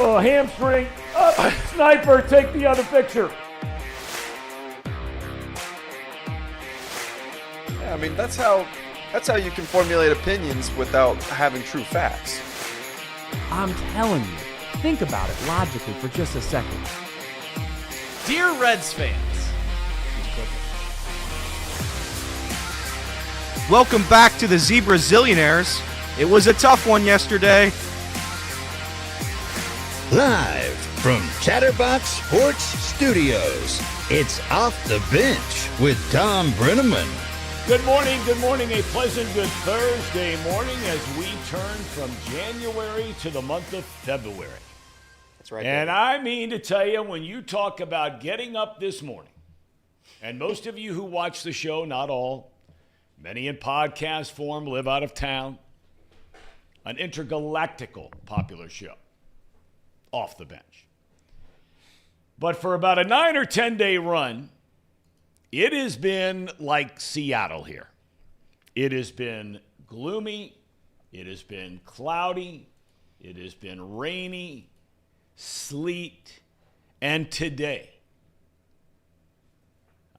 Oh, hamstring. Up. Sniper, take the other picture. Yeah, I mean, that's how you can formulate opinions without having true facts. I'm telling you, think about it logically for just a second. Dear Reds fans, welcome back to the Zebra Zillionaires. It was a tough one yesterday. Live from Chatterbox Sports Studios, it's Off the Bench with Tom Brennaman. Good morning. A pleasant good Thursday morning as we turn from January to the month of February. That's right. And I mean to tell you, when you talk about getting up this morning, and most of you who watch the show, not all, many in podcast form, live out of town, an intergalactical popular show, Off the Bench. But for about a 9 or 10 day run, it has been like Seattle here. It has been gloomy. It has been cloudy. It has been rainy, sleet, and today,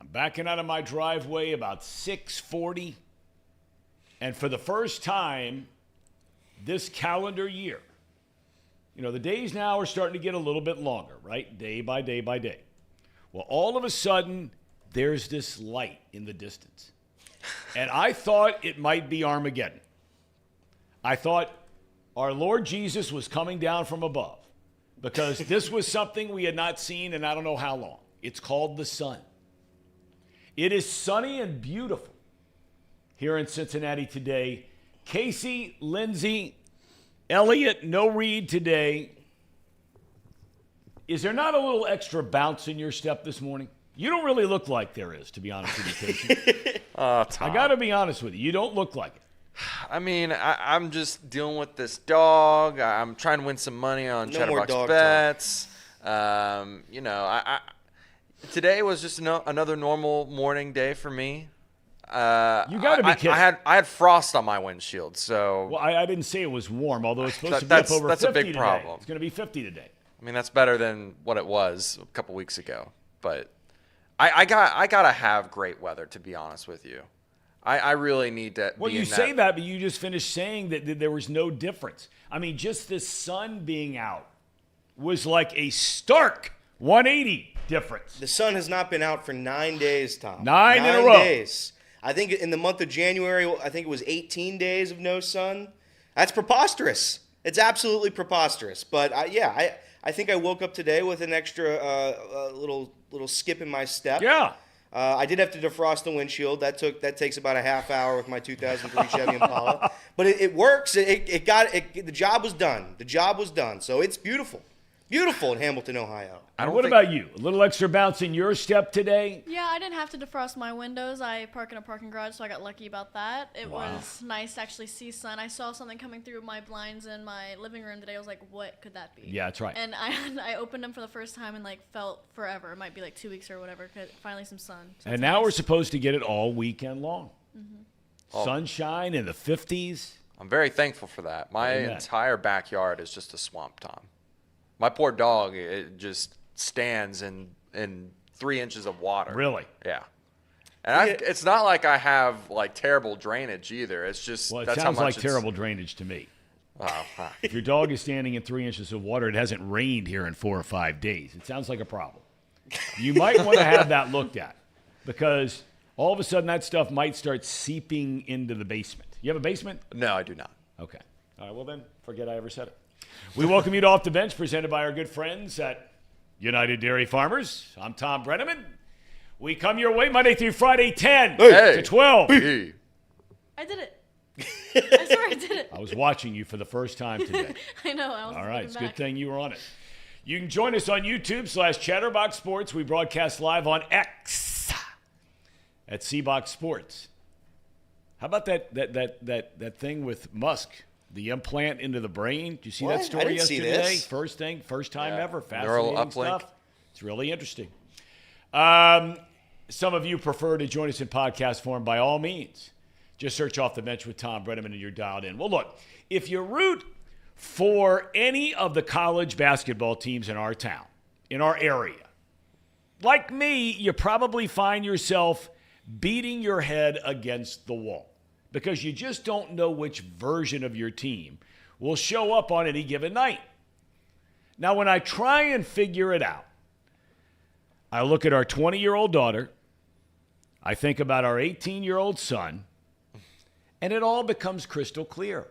I'm backing out of my driveway about 6:40, and for the first time this calendar year, you know, the days now are starting to get a little bit longer, right? Day by day by day. Well, all of a sudden, there's this light in the distance. And I thought it might be Armageddon. I thought our Lord Jesus was coming down from above because this was something we had not seen in I don't know how long. It's called the sun. It is sunny and beautiful here in Cincinnati today. Casey, Lindsay, Elliot, no Reed today. Is there not a little extra bounce in your step this morning? You don't really look like there is, to be honest with you, Casey. Tom. I got to be honest with you. You don't look like it. I mean, I'm just dealing with this dog. I'm trying to win some money on Chatterbox bets. You know, today was just another normal morning day for me. You got to be kidding. I had frost on my windshield, so. Well, I didn't say it was warm, although it's supposed to be up over 50 that's a big today. problem. It's going to be 50 today. I mean, that's better than what it was a couple weeks ago. But I gotta have great weather, to be honest with you. I really need to. Well, you say that, but you just finished saying that there was no difference. I mean, just the sun being out was like a stark 180 difference. The sun has not been out for 9 days, Tom. 9 in a row. 9 days. I think in the month of January, I think it was 18 days of no sun. That's preposterous. It's absolutely preposterous. But I think I woke up today with an extra little skip in my step. Yeah. I did have to defrost the windshield. That takes about a half hour with my 2003 Chevy Impala. But it works. The job was done. The job was done. So it's beautiful. Beautiful in Hamilton, Ohio. What about you? A little extra bounce in your step today? Yeah, I didn't have to defrost my windows. I park in a parking garage, so I got lucky about that. It was nice to actually see sun. I saw something coming through my blinds in my living room today. I was like, what could that be? Yeah, that's right. And I opened them for the first time and felt forever. It might be 2 weeks or whatever. Finally some sun. So and now nice. we're supposed to get it all weekend long. Mm-hmm. Sunshine in the 50s. I'm very thankful for that. My entire backyard is just a swamp, Tom. My poor dog, it just stands in 3 inches of water. Really? Yeah. And it's not like I have terrible drainage either. It's just Well, it that's sounds how much like terrible drainage to me. Wow. If your dog is standing in 3 inches of water, it hasn't rained here in 4 or 5 days. It sounds like a problem. You might want to have that looked at because all of a sudden that stuff might start seeping into the basement. You have a basement? No, I do not. Okay. All right, well then, forget I ever said it. We welcome you to Off the Bench, presented by our good friends at United Dairy Farmers. I'm Tom Brennaman. We come your way Monday through Friday, 10 to 12. Hey. I did it. I swear I did it. I was watching you for the first time today. I know. I was All right, it's a back. good thing you were on it. You can join us on YouTube/Chatterbox Sports. We broadcast live on X at CBox Sports. How about that thing with Musk? The implant into the brain. Did you see that story yesterday? First time ever. Fascinating stuff. It's really interesting. Some of you prefer to join us in podcast form. By all means, just search Off the Bench with Tom Brennaman and you're dialed in. Well, look, if you root for any of the college basketball teams in our town, in our area. Like me, you probably find yourself beating your head against the wall because you just don't know which version of your team will show up on any given night. Now, when I try and figure it out, I look at our 20-year-old daughter, I think about our 18-year-old son, and it all becomes crystal clear.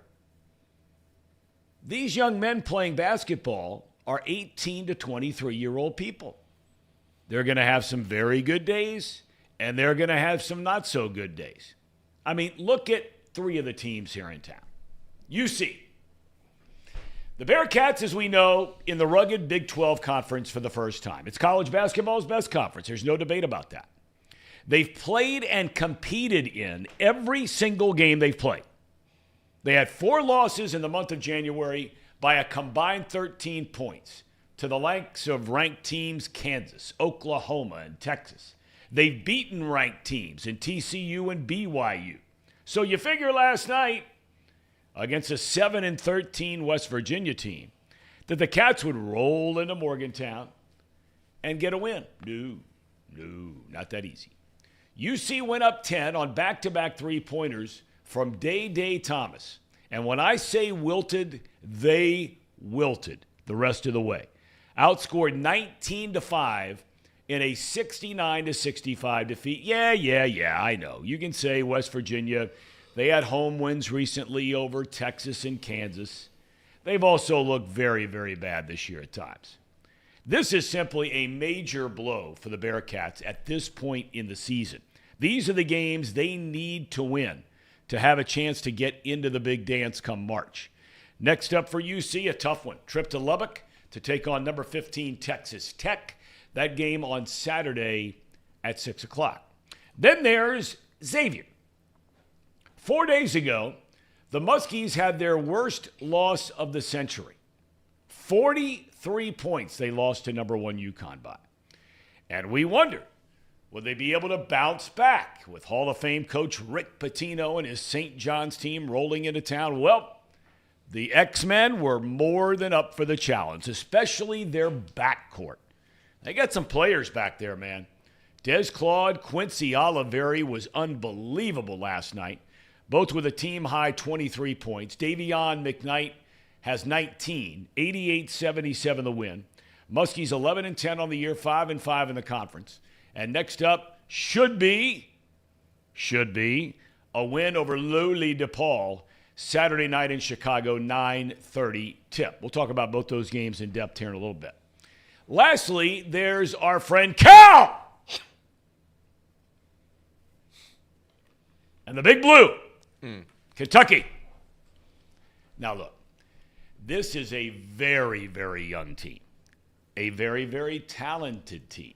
These young men playing basketball are 18 to 23-year-old people. They're going to have some very good days, and they're going to have some not so good days. I mean, look at 3 of the teams here in town. UC. The Bearcats, as we know, in the rugged Big 12 conference for the first time. It's college basketball's best conference. There's no debate about that. They've played and competed in every single game they've played. They had 4 losses in the month of January by a combined 13 points to the likes of ranked teams Kansas, Oklahoma, and Texas. They've beaten ranked teams in TCU and BYU. So you figure last night, against a 7-13 West Virginia team, that the Cats would roll into Morgantown and get a win. No, not that easy. UC went up 10 on back-to-back three-pointers from Day Thomas. And when I say wilted, they wilted the rest of the way. Outscored 19-5 in a 69-65 defeat. Yeah, I know. You can say West Virginia, they had home wins recently over Texas and Kansas. They've also looked very, very bad this year at times. This is simply a major blow for the Bearcats at this point in the season. These are the games they need to win to have a chance to get into the big dance come March. Next up for UC, a tough one. Trip to Lubbock to take on number 15 Texas Tech. That game on Saturday at 6 o'clock. Then there's Xavier. 4 days ago, the Muskies had their worst loss of the century. 43 points they lost to number 1 UConn by. And we wondered, will they be able to bounce back with Hall of Fame coach Rick Pitino and his St. John's team rolling into town? Well, the X-Men were more than up for the challenge, especially their backcourt. They got some players back there, man. Des Claude, Quincy Oliveri was unbelievable last night, both with a team-high 23 points. Davion McKnight has 19, 88-77 the win. Muskies 11-10 on the year, 5-5 in the conference. And next up should be a win over lowly DePaul Saturday night in Chicago, 9:30 tip. We'll talk about both those games in depth here in a little bit. Lastly, there's our friend Cal and the Big Blue, Kentucky. Now look, this is a very, very young team, a very, very talented team.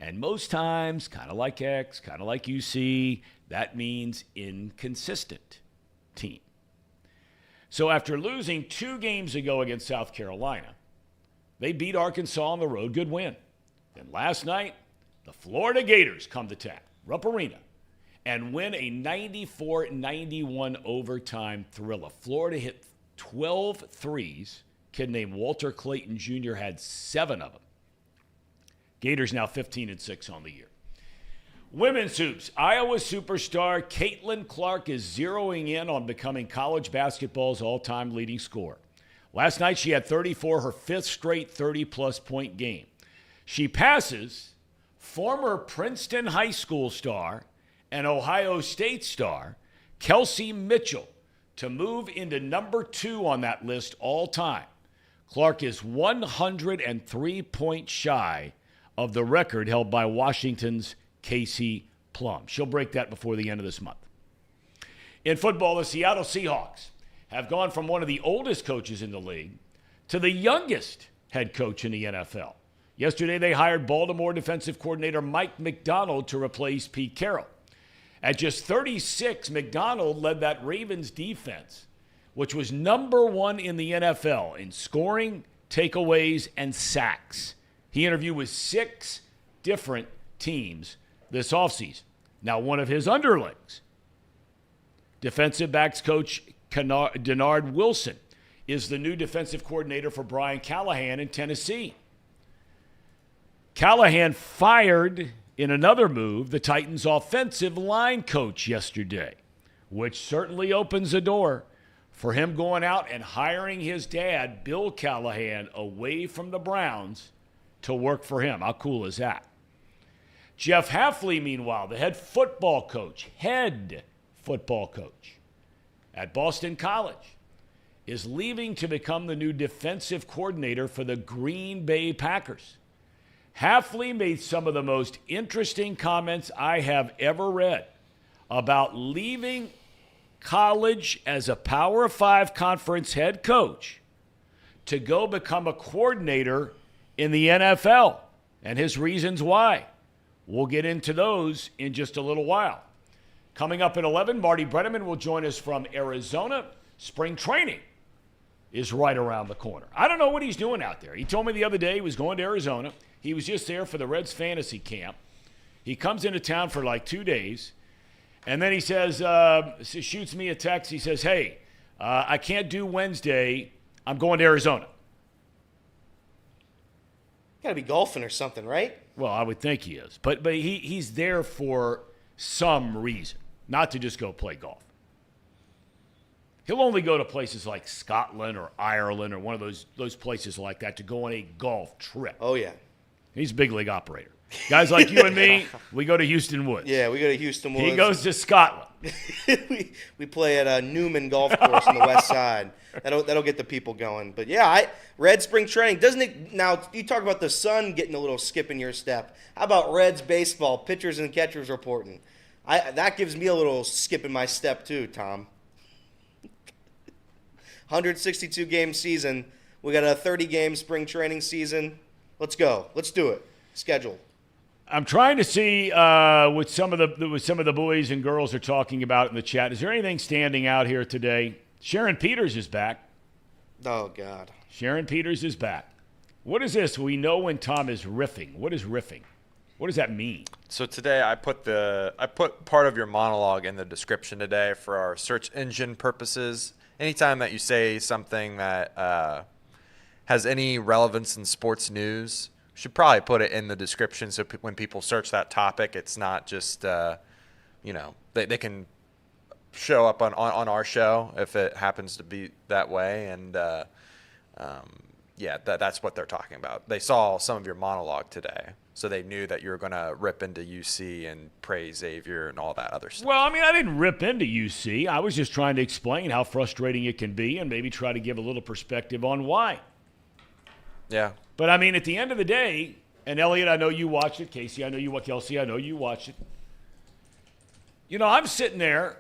And most times, kind of like X, kind of like UC, that means inconsistent team. So after losing 2 games ago against South Carolina, they beat Arkansas on the road, good win. Then last night, the Florida Gators come to town, Rupp Arena, and win a 94-91 overtime thriller. Florida hit 12 threes. A kid named Walter Clayton Jr. had 7 of them. Gators now 15-6 on the year. Women's hoops. Iowa superstar Caitlin Clark is zeroing in on becoming college basketball's all-time leading scorer. Last night she had 34, her 5th straight 30-plus point game. She passes former Princeton High School star and Ohio State star Kelsey Mitchell to move into number 2 on that list all time. Clark is 103 points shy of the record held by Washington's Casey Plum. She'll break that before the end of this month. In football, the Seattle Seahawks have gone from one of the oldest coaches in the league to the youngest head coach in the NFL. Yesterday, they hired Baltimore defensive coordinator Mike Macdonald to replace Pete Carroll. At just 36, Macdonald led that Ravens defense, which was number 1 in the NFL in scoring, takeaways, and sacks. He interviewed with 6 different teams this offseason. Now, one of his underlings, defensive backs coach Denard Wilson, is the new defensive coordinator for Brian Callahan in Tennessee. Callahan fired, in another move, the Titans' offensive line coach yesterday, which certainly opens a door for him going out and hiring his dad, Bill Callahan, away from the Browns to work for him. How cool is that? Jeff Hafley, meanwhile, the head football coach at Boston College, is leaving to become the new defensive coordinator for the Green Bay Packers. Hafley made some of the most interesting comments I have ever read about leaving college as a Power 5 conference head coach to go become a coordinator in the NFL, and his reasons why. We'll get into those in just a little while. Coming up at 11, Marty Brennaman will join us from Arizona. Spring training is right around the corner. I don't know what he's doing out there. He told me the other day he was going to Arizona. He was just there for the Reds fantasy camp. He comes into town for like 2 days, and then he says, shoots me a text. He says, hey, I can't do Wednesday. I'm going to Arizona. Got to be golfing or something, right? Well, I would think he is. But he's there for some reason, not to just go play golf. He'll only go to places like Scotland or Ireland or one of those places like that to go on a golf trip. Oh, yeah. He's a big league operator. Guys like you and me, we go to Houston Woods. Yeah, we go to Houston Woods. He goes to Scotland. we play at Newman Golf Course on the west side. That'll get the people going. But yeah, Red spring training, doesn't it? Now you talk about the sun getting a little skip in your step. How about Reds baseball, pitchers and catchers reporting? That gives me a little skip in my step too, Tom. 162 game season. We got a 30 game spring training season. Let's go. Let's do it. Schedule. I'm trying to see what some of the boys and girls are talking about in the chat. Is there anything standing out here today? Sharon Peters is back. Oh, God. Sharon Peters is back. What is this? We know when Tom is riffing. What is riffing? What does that mean? So today I put part of your monologue in the description today for our search engine purposes. Anytime that you say something that has any relevance in sports news, should probably put it in the description so when people search that topic, it's not just, they can show up on our show if it happens to be that way. And, that's what they're talking about. They saw some of your monologue today, so they knew that you were going to rip into UC and praise Xavier and all that other stuff. Well, I mean, I didn't rip into UC. I was just trying to explain how frustrating it can be and maybe try to give a little perspective on why. Yeah. But, I mean, at the end of the day, and Elliot, I know you watched it. Casey, I know you watched. Kelsey, I know you watched it. I'm sitting there,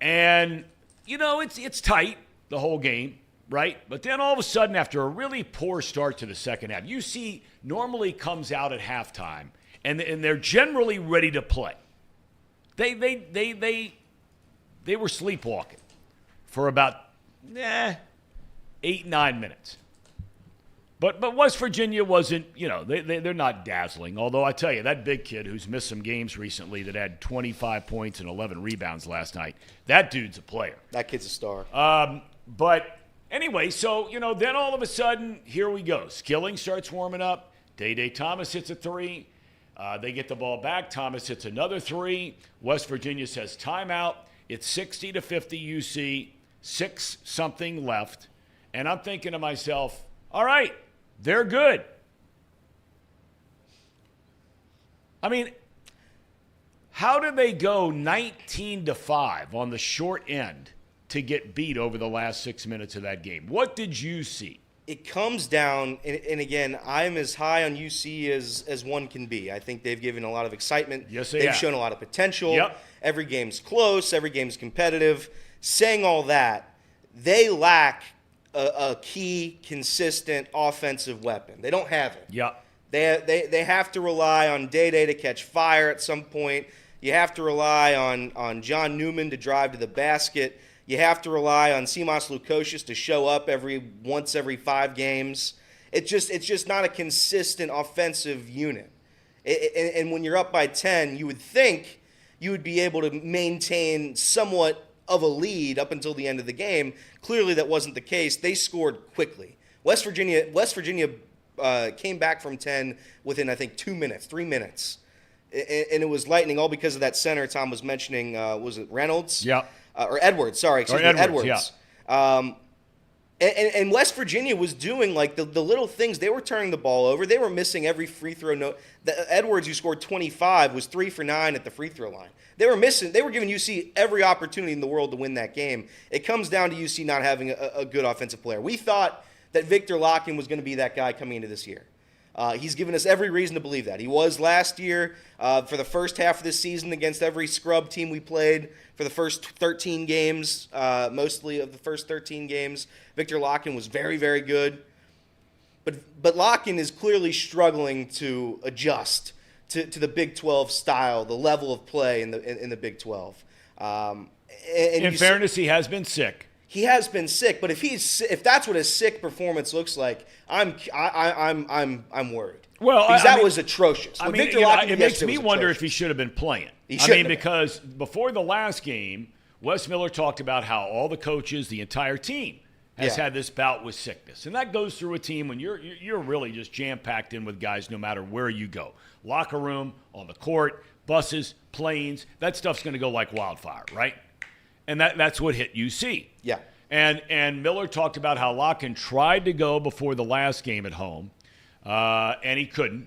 and, it's tight, the whole game, right? But then all of a sudden, after a really poor start to the second half, UC normally comes out at halftime, and they're generally ready to play. They were sleepwalking for about 8-9 minutes. But West Virginia wasn't, they're not dazzling. Although I tell you, that big kid who's missed some games recently that had 25 points and 11 rebounds last night, that dude's a player. That kid's a star. But anyway, so, then all of a sudden, here we go. Skilling starts warming up. Day Thomas hits a three. They get the ball back. Thomas hits another three. West Virginia says timeout. It's 60-50 UC, 6-something left. And I'm thinking to myself, all right, they're good. I mean, how do they go 19-5 on the short end to get beat over the last 6 minutes of that game? What did you see? It comes down, and again, I'm as high on UC as one can be. I think they've given a lot of excitement. Yes, they've have shown a lot of potential. Yep. Every game's close. Every game's competitive. Saying all that, they lack a key, consistent offensive weapon. They don't have it. Yeah. They have to rely on Day to catch fire at some point. You have to rely on John Newman to drive to the basket. You have to rely on Simas Lukosius to show up once every 5 games. It's just not a consistent offensive unit. And when you're up by 10, you would think you would be able to maintain somewhat of a lead up until the end of the game. Clearly, that wasn't the case. They scored quickly. West Virginia came back from 10 within, I think, 2 minutes, 3 minutes. And it was lightning, all because of that center Tom was mentioning. Was it Reynolds? Yeah. Or Edwards, sorry. Edwards. Yeah. And West Virginia was doing like the little things. They were turning the ball over. They were missing every free throw. Edwards, who scored 25, was 3 for 9 at the free throw line. They were giving UC every opportunity in the world to win that game. It comes down to UC not having a good offensive player. We thought that Victor Locken was going to be that guy coming into this year. He's given us every reason to believe that. He was last year for the first half of this season against every scrub team we played for the first 13 games, mostly of the first 13 games. Victor Locken was very, very good. But Locken is clearly struggling to adjust to the Big 12 style, the level of play in the Big 12. In fairness, he has been sick. He has been sick, but if that's what a sick performance looks like, I'm worried. Well, because that was atrocious. It makes me wonder if he should have been playing. Because before the last game, Wes Miller talked about how all the coaches, the entire team, has had this bout with sickness, and that goes through a team when you're really just jam-packed in with guys no matter where you go. Locker room, on the court, buses, planes, that stuff's going to go like wildfire, right? And that's what hit UC. Yeah. And Miller talked about how Locken tried to go before the last game at home, and he couldn't.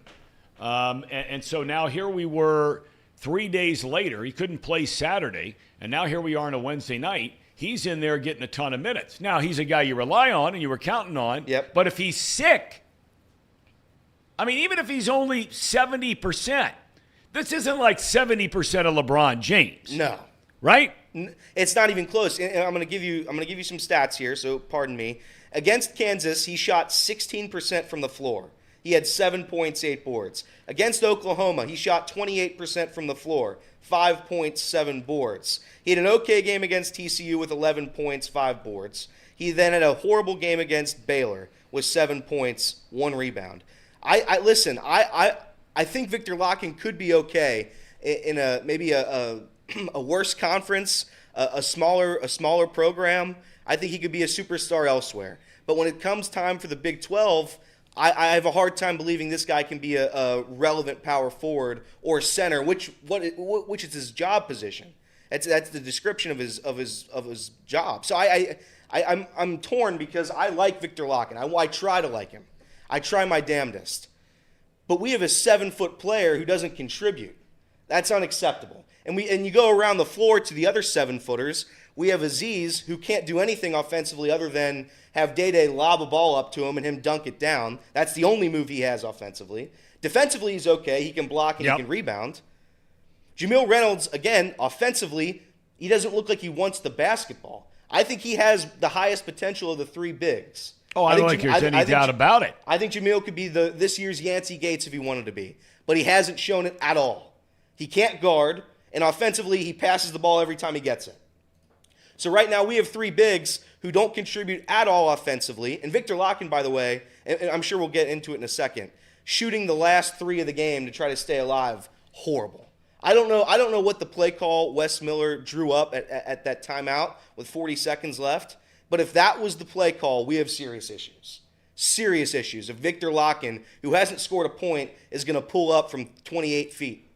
And so now here we were 3 days later. He couldn't play Saturday, and now here we are on a Wednesday night. He's in there getting a ton of minutes. Now, he's a guy you rely on and you were counting on. Yep. But if he's sick, even if he's only 70%, this isn't like 70% of LeBron James. No. Right? It's not even close. And I'm going to give you some stats here, so pardon me. Against Kansas, he shot 16% from the floor. He had 7 points, 8 boards. Against Oklahoma, he shot 28% from the floor, 5 points, 7 boards. He had an okay game against TCU with 11 points, 5 boards. He then had a horrible game against Baylor with 7 points, 1 rebound. I think Victor Locken could be okay in maybe a worse conference, a smaller program. I think he could be a superstar elsewhere. But when it comes time for the Big 12, I have a hard time believing this guy can be a relevant power forward or center, which is his job position. That's the description of his job. So I'm torn because I like Victor Locken. I try to like him. I try my damnedest. But we have a 7-foot player who doesn't contribute. That's unacceptable. And you go around the floor to the other 7-footers. We have Aziz, who can't do anything offensively other than have Day lob a ball up to him and him dunk it down. That's the only move he has offensively. Defensively, he's okay. He can block and he can rebound. Jamil Reynolds, again, offensively, he doesn't look like he wants the basketball. I think he has the highest potential of the 3 bigs. Oh, I don't think there's any doubt about it. I think Jamil could be this year's Yancey Gates if he wanted to be. But he hasn't shown it at all. He can't guard, and offensively, he passes the ball every time he gets it. So right now we have 3 bigs who don't contribute at all offensively. And Victor Locken, by the way, and I'm sure we'll get into it in a second, shooting the last 3 of the game to try to stay alive, horrible. I don't know what the play call Wes Miller drew up at that timeout with 40 seconds left. But if that was the play call, we have serious issues. Serious issues. If Victor Locken, who hasn't scored a point, is going to pull up from 28 feet.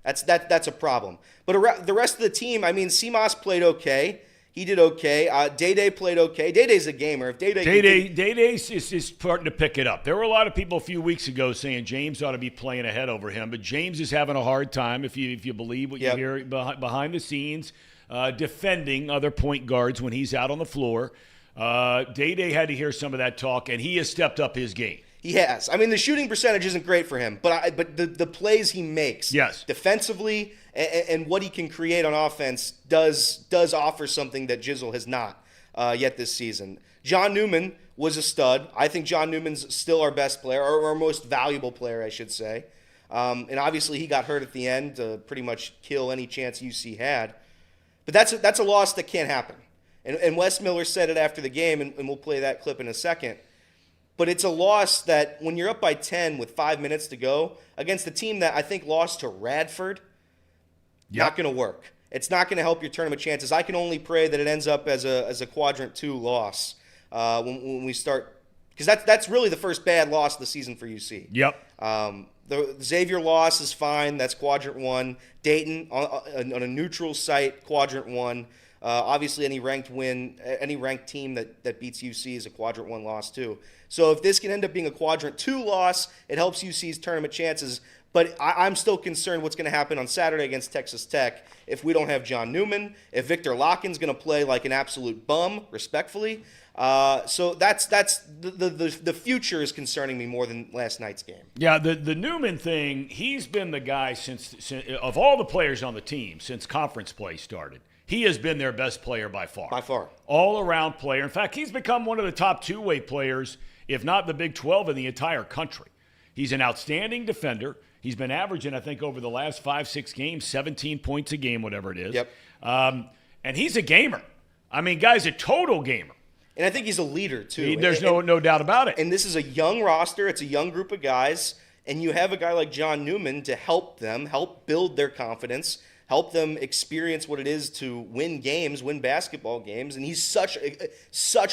That's a problem. But the rest of the team, Seamoss played okay. He did okay. Day played okay. Day's a gamer. If Day is starting to pick it up. There were a lot of people a few weeks ago saying James ought to be playing ahead over him, but James is having a hard time, if you believe what you hear behind the scenes, defending other point guards when he's out on the floor. Day had to hear some of that talk, and he has stepped up his game. He has. The shooting percentage isn't great for him, but the plays he makes, defensively, and what he can create on offense does offer something that Jizzle has not yet this season. John Newman was a stud. I think John Newman's still our best player, or our most valuable player, I should say. And obviously he got hurt at the end to pretty much kill any chance UC had. But that's a loss that can't happen. And Wes Miller said it after the game, and we'll play that clip in a second. But it's a loss that when you're up by 10 with 5 minutes to go against a team that I think lost to Radford, not going to work. it's not going to help your tournament chances. I can only pray that it ends up as a quadrant 2 loss when we start, because that's really the first bad loss of the season for UC. Yep. The Xavier loss is fine. That's quadrant 1. Dayton on a neutral site, quadrant 1. Obviously, any ranked team that beats UC is a quadrant 1 loss too. So if this can end up being a quadrant 2 loss, it helps UC's tournament chances. But I'm still concerned what's going to happen on Saturday against Texas Tech if we don't have John Newman, if Victor Locken's going to play like an absolute bum, respectfully. So that's the future is concerning me more than last night's game. Yeah, the Newman thing, he's been the guy since of all the players on the team since conference play started. He has been their best player by far. By far. All-around player. In fact, he's become one of the top two-way players, if not the Big 12 in the entire country. He's an outstanding defender. He's been averaging, I think, over the last 5-6 games, 17 points a game, whatever it is. Yep. And he's a gamer. I mean, guy's a total gamer. And I think he's a leader, too. There's no doubt about it. And this is a young roster. It's a young group of guys. And you have a guy like John Newman to help them, help build their confidence, help them experience what it is to win games, win basketball games. And he's such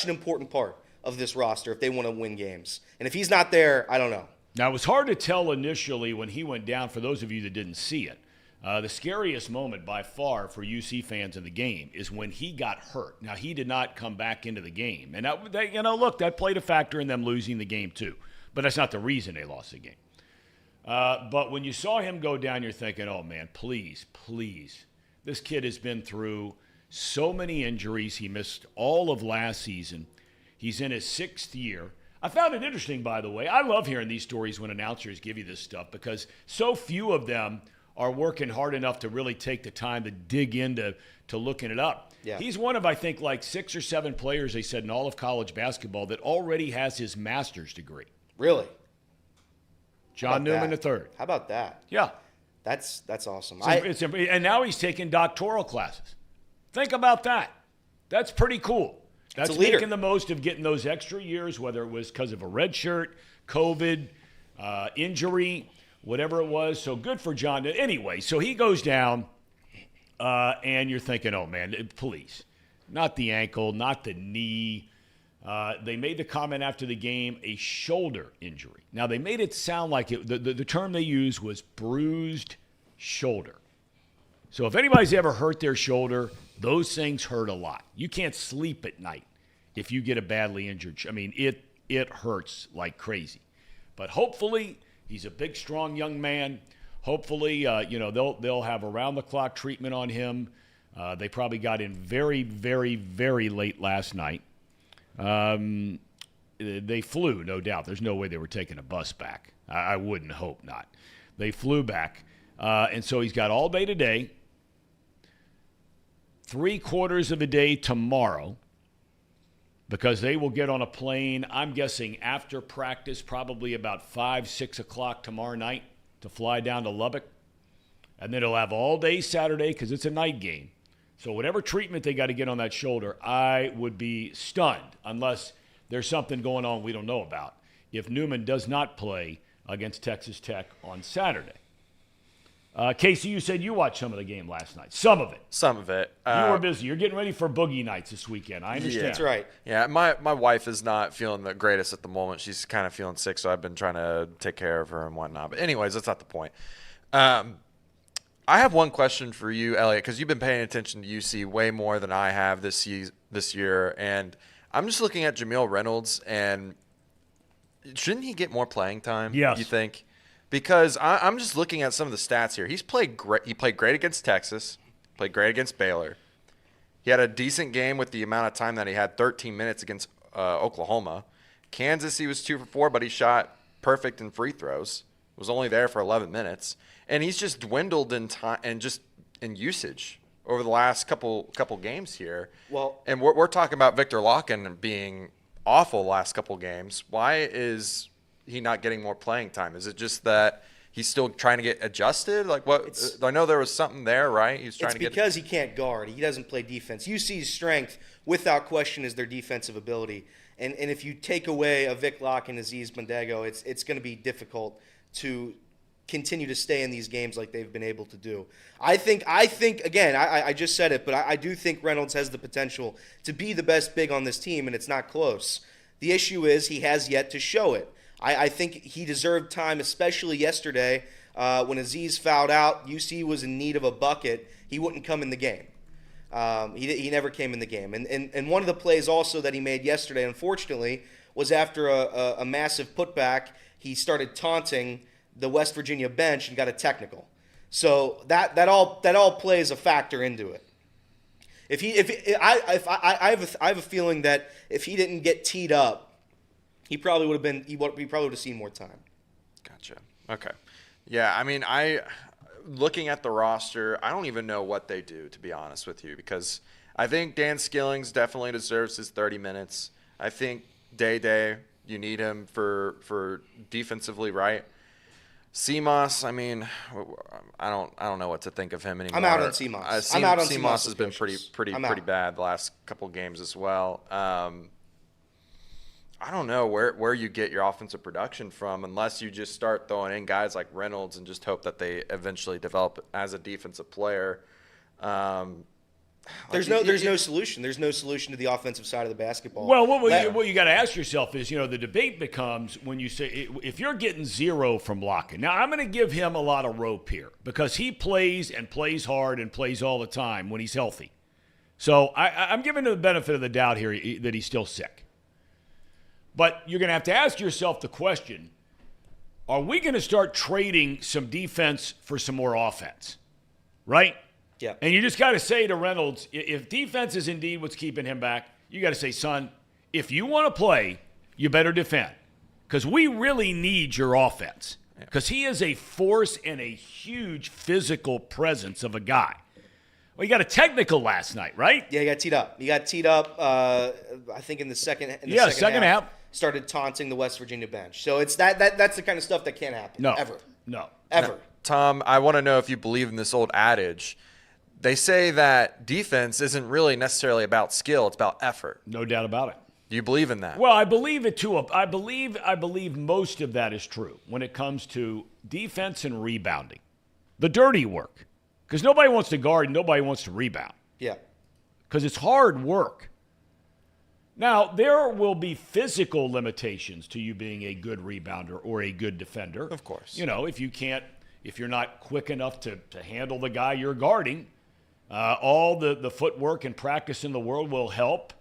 an important part of this roster if they want to win games. And if he's not there, I don't know. Now, it was hard to tell initially when he went down, for those of you that didn't see it. The scariest moment by far for UC fans in the game is when he got hurt. Now, he did not come back into the game. And, that played a factor in them losing the game too. But that's not the reason they lost the game. But when you saw him go down, you're thinking, oh, man, please. This kid has been through so many injuries. He missed all of last season. He's in his 6th year. I found it interesting, by the way. I love hearing these stories when announcers give you this stuff because so few of them are working hard enough to really take the time to dig into looking it up. Yeah. He's one of, I think, like 6 or 7 players, they said, in all of college basketball that already has his master's degree. Really? John Newman III. How about that? Yeah. That's awesome. And now he's taking doctoral classes. Think about that. That's pretty cool. That's making the most of getting those extra years, whether it was because of a red shirt, COVID, injury, whatever it was. So good for John. Anyway, so he goes down, and you're thinking, oh, man, please. Not the ankle, not the knee. They made the comment after the game, a shoulder injury. Now, they made it sound like the term they used was bruised shoulder. So if anybody's ever hurt their shoulder, those things hurt a lot. You can't sleep at night if you get a badly injured. I mean, it hurts like crazy. But hopefully, he's a big, strong young man. Hopefully, they'll have around-the-clock treatment on him. They probably got in very, very, very late last night. They flew, no doubt. There's no way they were taking a bus back. I wouldn't hope not. They flew back. And so he's got all day today, 3/4 of a day tomorrow, because they will get on a plane, I'm guessing after practice, probably about 5, 6 o'clock tomorrow night to fly down to Lubbock. And then he'll have all day Saturday because it's a night game. So whatever treatment they got to get on that shoulder, I would be stunned unless there's something going on we don't know about if Newman does not play against Texas Tech on Saturday. Casey, you said you watched some of the game last night. Some of it. You were busy. You're getting ready for boogie nights this weekend. I understand. Yeah, that's right. Yeah, my wife is not feeling the greatest at the moment. She's kind of feeling sick, so I've been trying to take care of her and whatnot. But anyways, that's not the point. I have one question for you, Elliot, because you've been paying attention to UC way more than I have this year. And I'm just looking at Jamil Reynolds, and shouldn't he get more playing time, Yes. you think? Because I'm just looking at some of the stats here. He's played great. He played great against Texas, played great against Baylor. He had a decent game with the amount of time that he had, 13 minutes against Oklahoma. Kansas, he was 2 for 4, but he shot perfect in free throws. Was only there for 11 minutes. And he's just dwindled in time and just in usage over the last couple games here. Well, and we're talking about Victor Locken being awful last couple games. Why is he not getting more playing time? Is it just that he's still trying to get adjusted? Like what? I know there was something there, right? He's trying to get. It's because he can't guard. He doesn't play defense. UC's strength, without question, is their defensive ability. And if you take away a Vic Lock and Aziz Bandago, it's going to be difficult to continue to stay in these games like they've been able to do. I think again, I just said it, but I do think Reynolds has the potential to be the best big on this team, and it's not close. The issue is he has yet to show it. I think he deserved time, especially yesterday when Aziz fouled out. UC was in need of a bucket. He wouldn't come in the game. He never came in the game. And one of the plays also that he made yesterday, unfortunately, was after a massive putback. He started taunting the West Virginia bench and got a technical. So that all plays a factor into it. I have a feeling that if he didn't get teed up, he probably would have seen more time. Gotcha. Okay. Yeah, I mean, looking at the roster, I don't even know what they do, to be honest with you, because I think Dan Skillings definitely deserves his 30 minutes. I think Day, you need him for defensively, right? CMOS, I mean, I don't know what to think of him anymore. I'm out on CMOS. CMOS has been pretty bad the last couple games as well. I don't know where you get your offensive production from unless you just start throwing in guys like Reynolds and just hope that they eventually develop as a defensive player. There's no solution. There's no solution to the offensive side of the basketball. Well, what you got to ask yourself is, the debate becomes when you say if you're getting 0 from Locken. Now, I'm going to give him a lot of rope here because he plays and plays hard and plays all the time when he's healthy. So I'm giving him the benefit of the doubt here that he's still sick. But you're going to have to ask yourself the question, are we going to start trading some defense for some more offense? Right? Yeah. And you just got to say to Reynolds, if defense is indeed what's keeping him back, you got to say, son, if you want to play, you better defend. Because we really need your offense. Because he is a force and a huge physical presence of a guy. Well, he got a technical last night, right? Yeah, he got teed up. I think in the second half. Started taunting the West Virginia bench. So it's that's the kind of stuff that can't happen. No. Ever. No. Ever. Tom, I want to know if you believe in this old adage. They say that defense isn't really necessarily about skill, it's about effort. No doubt about it. Do you believe in that? Well, I believe it too. I believe most of that is true when it comes to defense and rebounding. The dirty work. Because nobody wants to guard and nobody wants to rebound. Yeah. Because it's hard work. Now, there will be physical limitations to you being a good rebounder or a good defender. Of course. If you're not quick enough to handle the guy you're guarding, all the footwork and practice in the world will help.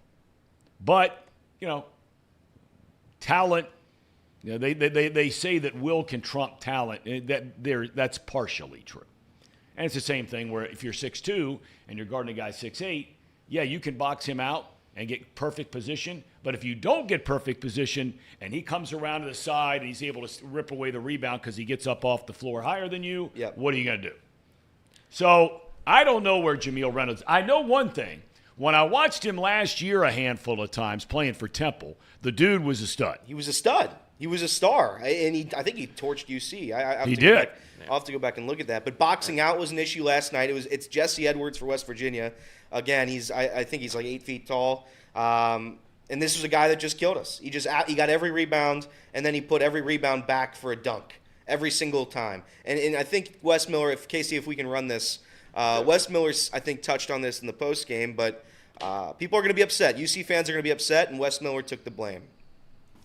But, talent, they say that will can trump talent. That's partially true. And it's the same thing where if you're 6'2", and you're guarding a guy 6'8", yeah, you can box him out and get perfect position. But if you don't get perfect position and he comes around to the side and he's able to rip away the rebound because he gets up off the floor higher than you, yep. What are you going to do? So I don't know where Jameel Reynolds – I know one thing. When I watched him last year a handful of times playing for Temple, the dude was a stud. He was a stud. He was a star. And I think he torched UC. He did. I'll have to go back and look at that. But boxing out was an issue last night. It's Jesse Edwards for West Virginia. Again, I think he's like 8 feet tall. And this was a guy that just killed us. He got every rebound, and then he put every rebound back for a dunk every single time. And I think Wes Miller, Casey, if we can run this, Wes Miller, I think, touched on this in the post game, but people are going to be upset. UC fans are going to be upset, and Wes Miller took the blame.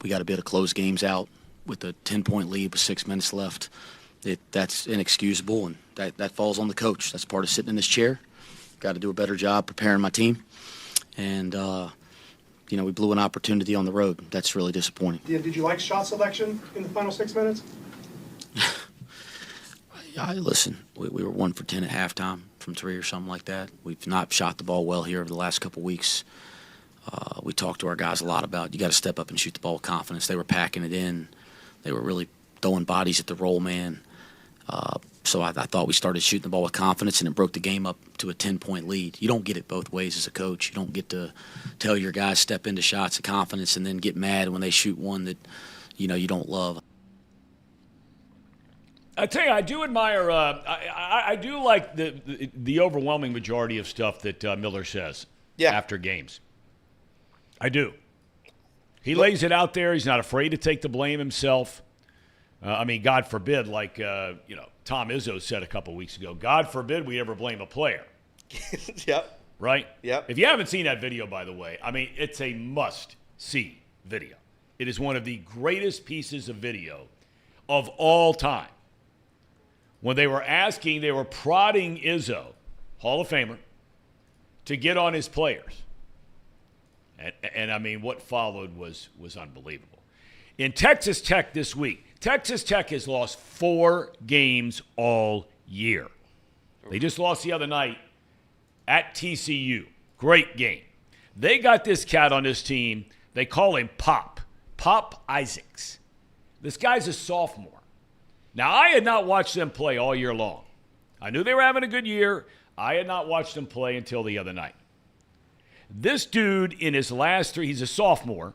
We got to be able to close games out with a 10-point lead with 6 minutes left. That's inexcusable, and that falls on the coach. That's part of sitting in this chair. Got to do a better job preparing my team. And, we blew an opportunity on the road. That's really disappointing. Did you like shot selection in the final 6 minutes? Listen, we were 1 for 10 at halftime from 3 or something like that. We've not shot the ball well here over the last couple weeks. We talked to our guys a lot about you got to step up and shoot the ball with confidence. They were packing it in. They were really throwing bodies at the roll man. So I thought we started shooting the ball with confidence, and it broke the game up to a 10-point lead. You don't get it both ways as a coach. You don't get to tell your guys step into shots of confidence and then get mad when they shoot one that you don't love. I tell you, I do admire. I do like the overwhelming majority of stuff that Miller says after games. I do. He lays it out there. He's not afraid to take the blame himself. God forbid, like Tom Izzo said a couple weeks ago, God forbid we ever blame a player. Yep. Right? Yep. If you haven't seen that video, by the way, it's a must-see video. It is one of the greatest pieces of video of all time. When they were prodding Izzo, Hall of Famer, to get on his players. And what followed was unbelievable. In Texas Tech this week, Texas Tech has lost 4 games all year. They just lost the other night at TCU. Great game. They got this cat on this team. They call him Pop Isaacs. This guy's a sophomore. Now, I had not watched them play all year long. I knew they were having a good year. I had not watched them play until the other night. This dude, in his last 3, he's a sophomore.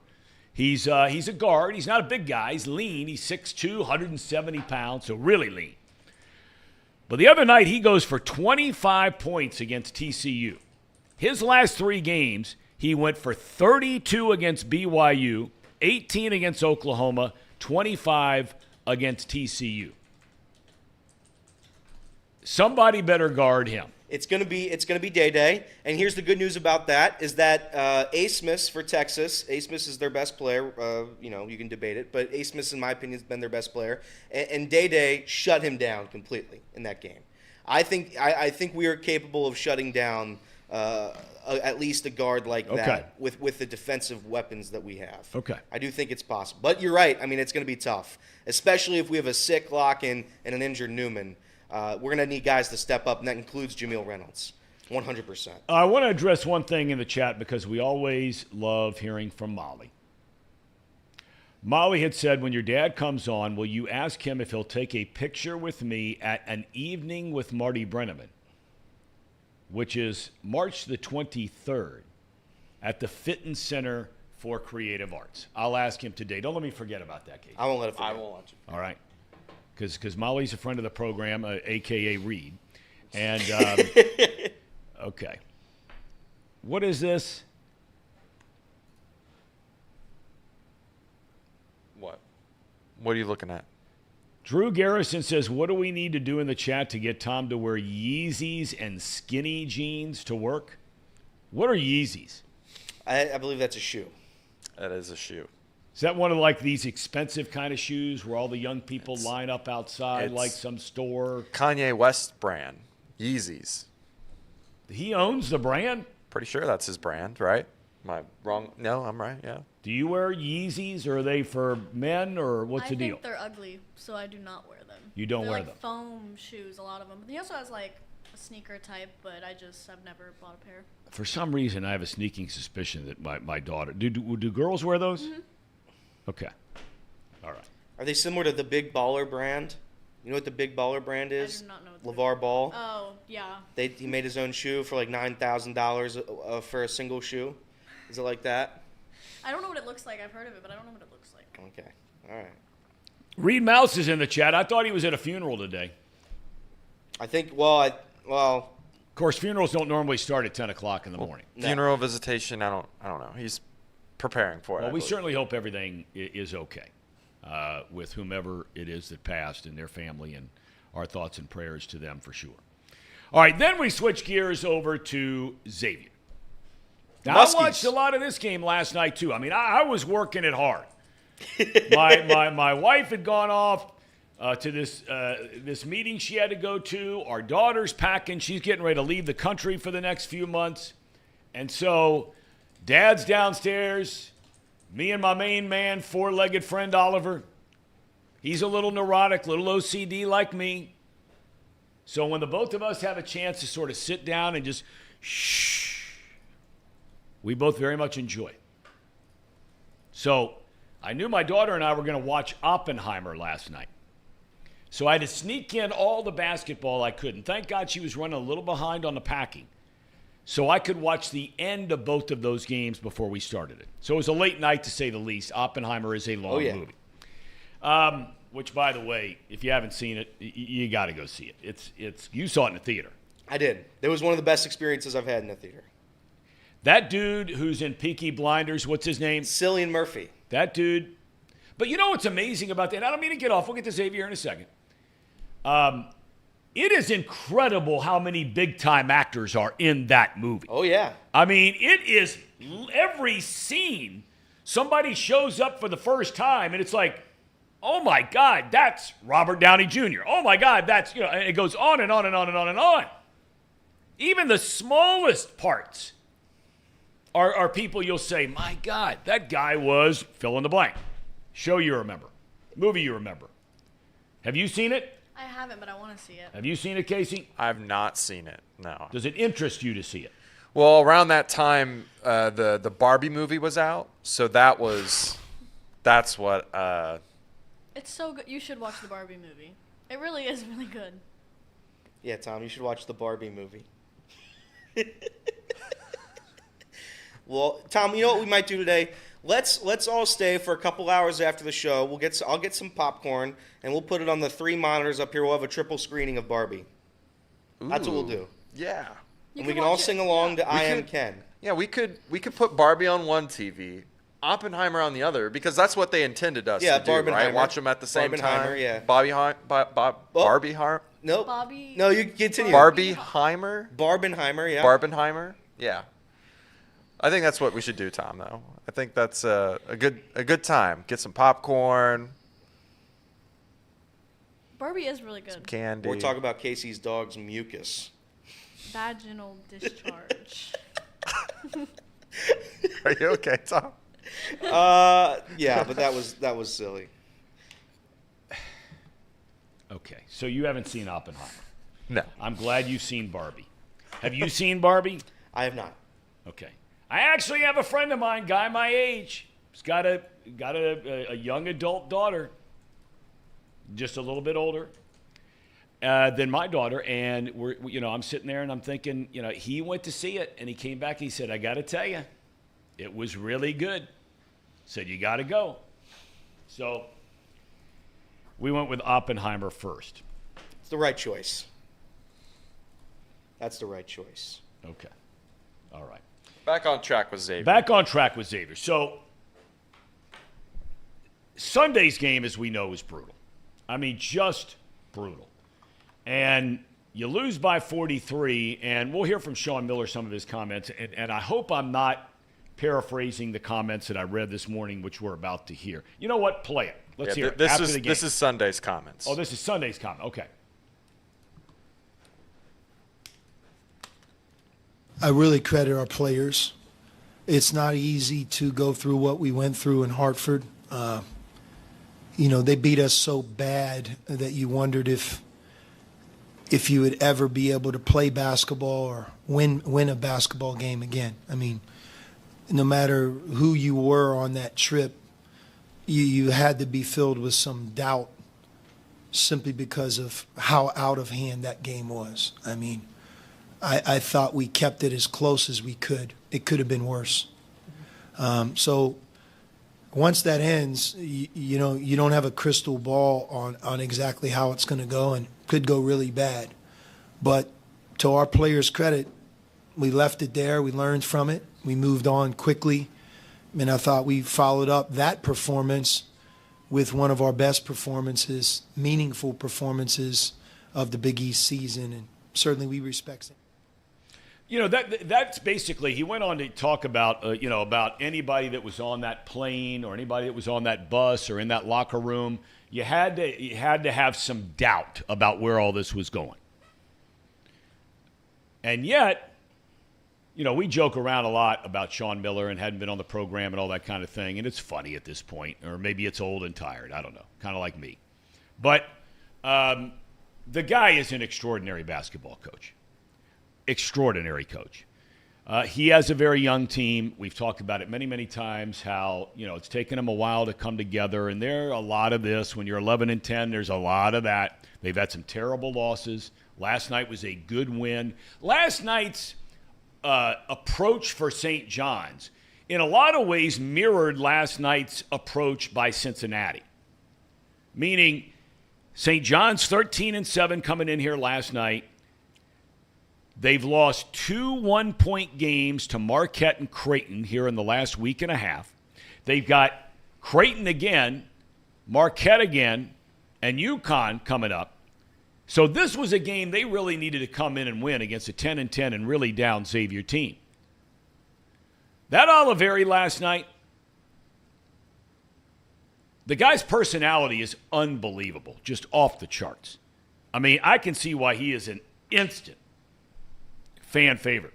He's a guard. He's not a big guy. He's lean. He's 6'2", 170 pounds, so really lean. But the other night, he goes for 25 points against TCU. His last 3 games, he went for 32 against BYU, 18 against Oklahoma, 25 against TCU. Somebody better guard him. It's gonna be Day, and here's the good news about that is that A-Smith for Texas. A-Smith is their best player. You can debate it, but A-Smith, in my opinion, has been their best player, and Day shut him down completely in that game. I think we are capable of shutting down at least a guard like that with the defensive weapons that we have. Okay. I do think it's possible, but you're right. It's going to be tough, especially if we have a sick Locken and an injured Newman. We're going to need guys to step up, and that includes Jameel Reynolds, 100%. I want to address one thing in the chat because we always love hearing from Molly. Molly had said, when your dad comes on, will you ask him if he'll take a picture with me at an evening with Marty Brennaman, which is March the 23rd at the Fitton Center for Creative Arts. I'll ask him today. Don't let me forget about that, Casey. I won't let it forget. I won't let you. All right. Because Molly's a friend of the program, a.k.a. Reed. And, okay. What is this? What are you looking at? Drew Garrison says, what do we need to do in the chat to get Tom to wear Yeezys and skinny jeans to work? What are Yeezys? I believe that's a shoe. That is a shoe. Is that one of these expensive kind of shoes where all the young people line up outside like some store? Kanye West brand, Yeezys. He owns the brand? Pretty sure that's his brand, right? Am I wrong? No, I'm right, yeah. Do you wear Yeezys, or are they for men, or what's the deal? I think they're ugly, so I do not wear them. You don't wear them? They're foam shoes, a lot of them. He also has a sneaker type, but I've never bought a pair. For some reason, I have a sneaking suspicion that my daughter... Do girls wear those? Mm-hmm. Okay. All right. Are they similar to the Big Baller brand? You know what the Big Baller brand is? I do not know what LeVar Ball. Oh, yeah. He made his own shoe for $9,000 for a single shoe. Is it like that? I don't know what it looks like. I've heard of it, but I don't know what it looks like. Okay. All right. Reed Mouse is in the chat. I thought he was at a funeral today. I think, well... Of course, funerals don't normally start at 10 o'clock in the morning. No. Funeral visitation, I don't know. He's preparing for it. Well, we certainly hope everything is okay with whomever it is that passed and their family, and our thoughts and prayers to them for sure. All right, then we switch gears over to Xavier. Now, I watched a lot of this game last night, too. I was working it hard. My wife had gone off to this meeting she had to go to. Our daughter's packing. She's getting ready to leave the country for the next few months. And so Dad's downstairs. Me and my main man, four-legged friend Oliver. He's a little neurotic, little OCD like me. So when the both of us have a chance to sort of sit down and just shh, we both very much enjoy. So I knew my daughter and I were going to watch Oppenheimer last night. So I had to sneak in all the basketball I could. And thank God she was running a little behind on the packing. So I could watch the end of both of those games before we started it. So it was a late night, to say the least. Oppenheimer is a long movie. Which, by the way, if you haven't seen it, you got to go see it. It's you saw it in the theater. I did. It was one of the best experiences I've had in the theater. That dude who's in Peaky Blinders, what's his name? Cillian Murphy. That dude. But you know what's amazing about that? And I don't mean to get off. We'll get to Xavier in a second. It is incredible how many big-time actors are in that movie. Oh, yeah. I mean, it is every scene, somebody shows up for the first time, and it's like, oh, my God, that's Robert Downey Jr. Oh, my God, that's, and it goes on and on and on and on and on. Even the smallest parts are people you'll say, my God, that guy was fill in the blank. Show you remember. Movie you remember. Have you seen it? I haven't, but I want to see it. Have you seen it, Casey? I've not seen it, no. Does it interest you to see it? Well, around that time, the Barbie movie was out, so that's what. It's so good. You should watch the Barbie movie. It really is really good. Yeah, Tom, you should watch the Barbie movie. Well, Tom, you know what we might do today? Let's all stay for a couple hours after the show. I'll get some popcorn and we'll put it on the 3 monitors up here. We'll have a triple screening of Barbie. That's what we'll do. Yeah. And we can all sing along to I Am Ken. Yeah, we could put Barbie on one TV, Oppenheimer on the other, because that's what they intended us to do, right? Watch them at the same time. Yeah. Barbieheimer? Nope. Bobby. No, you continue. Barbieheimer? Barbenheimer, yeah. Barbenheimer? Yeah. I think that's what we should do, Tom, though. I think that's a good time. Get some popcorn. Barbie is really good. Some candy. Or talk about Casey's dog's mucus. Vaginal discharge. Are you okay, Tom? Yeah, but that was silly. Okay, so you haven't seen Oppenheimer. No. I'm glad you've seen Barbie. Have you seen Barbie? I have not. Okay. I actually have a friend of mine, guy my age. He's got a young adult daughter, just a little bit older than my daughter, and I'm sitting there and I'm thinking, he went to see it and he came back and he said, I got to tell you, it was really good. Said you got to go. So we went with Oppenheimer first. It's the right choice. That's the right choice. Okay. All right. Back on track with Xavier. So Sunday's game, as we know, was brutal. I mean, just brutal. And you lose by 43, and we'll hear from Sean Miller some of his comments. And I hope I'm not paraphrasing the comments that I read this morning, which we're about to hear. You know what? Play it. Let's hear it after the game. This is Sunday's comments. Oh, this is Sunday's comment. Okay. I really credit our players. It's not easy to go through what we went through in Hartford. They beat us so bad that you wondered if you would ever be able to play basketball or win a basketball game again. I mean, no matter who you were on that trip, you had to be filled with some doubt simply because of how out of hand that game was. I mean, I thought we kept it as close as we could. It could have been worse. So once that ends, you don't have a crystal ball on exactly how it's going to go, and could go really bad. But to our players' credit, we left it there. We learned from it. We moved on quickly. And I thought we followed up that performance with one of our best performances, meaningful performances of the Big East season. And certainly we respect it. That's basically, he went on to talk about, about anybody that was on that plane or anybody that was on that bus or in that locker room. You had to have some doubt about where all this was going. And yet, we joke around a lot about Sean Miller and hadn't been on the program and all that kind of thing. And it's funny at this point, or maybe it's old and tired. I don't know, kind of like me. But the guy is an extraordinary basketball coach. Extraordinary coach. He has a very young team. We've talked about it many, many times, how, it's taken them a while to come together. And there are a lot of this. When you're 11-10, there's a lot of that. They've had some terrible losses. Last night was a good win. Last night's approach for St. John's, in a lot of ways, mirrored last night's approach by Cincinnati. Meaning, St. John's 13-7 coming in here last night. They've lost 2 one-point games to Marquette and Creighton here in the last week and a half. They've got Creighton again Marquette again, and UConn coming up. So this was a game they really needed to come in and win against a 10-10 and really down Xavier team. That Oliveri last night, the guy's personality is unbelievable, just off the charts. I mean, I can see why he is an instant fan favorite.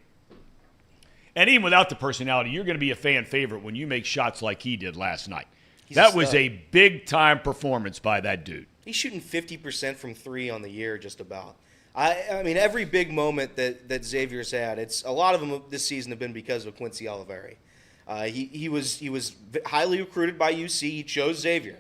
And even without the personality, you're going to be a fan favorite when you make shots like he did last night. That was a big-time performance by that dude. He's shooting 50% from three on the year, just about. I mean, every big moment that Xavier's had, a lot of them this season have been because of Quincy Oliveri. He was highly recruited by UC. He chose Xavier.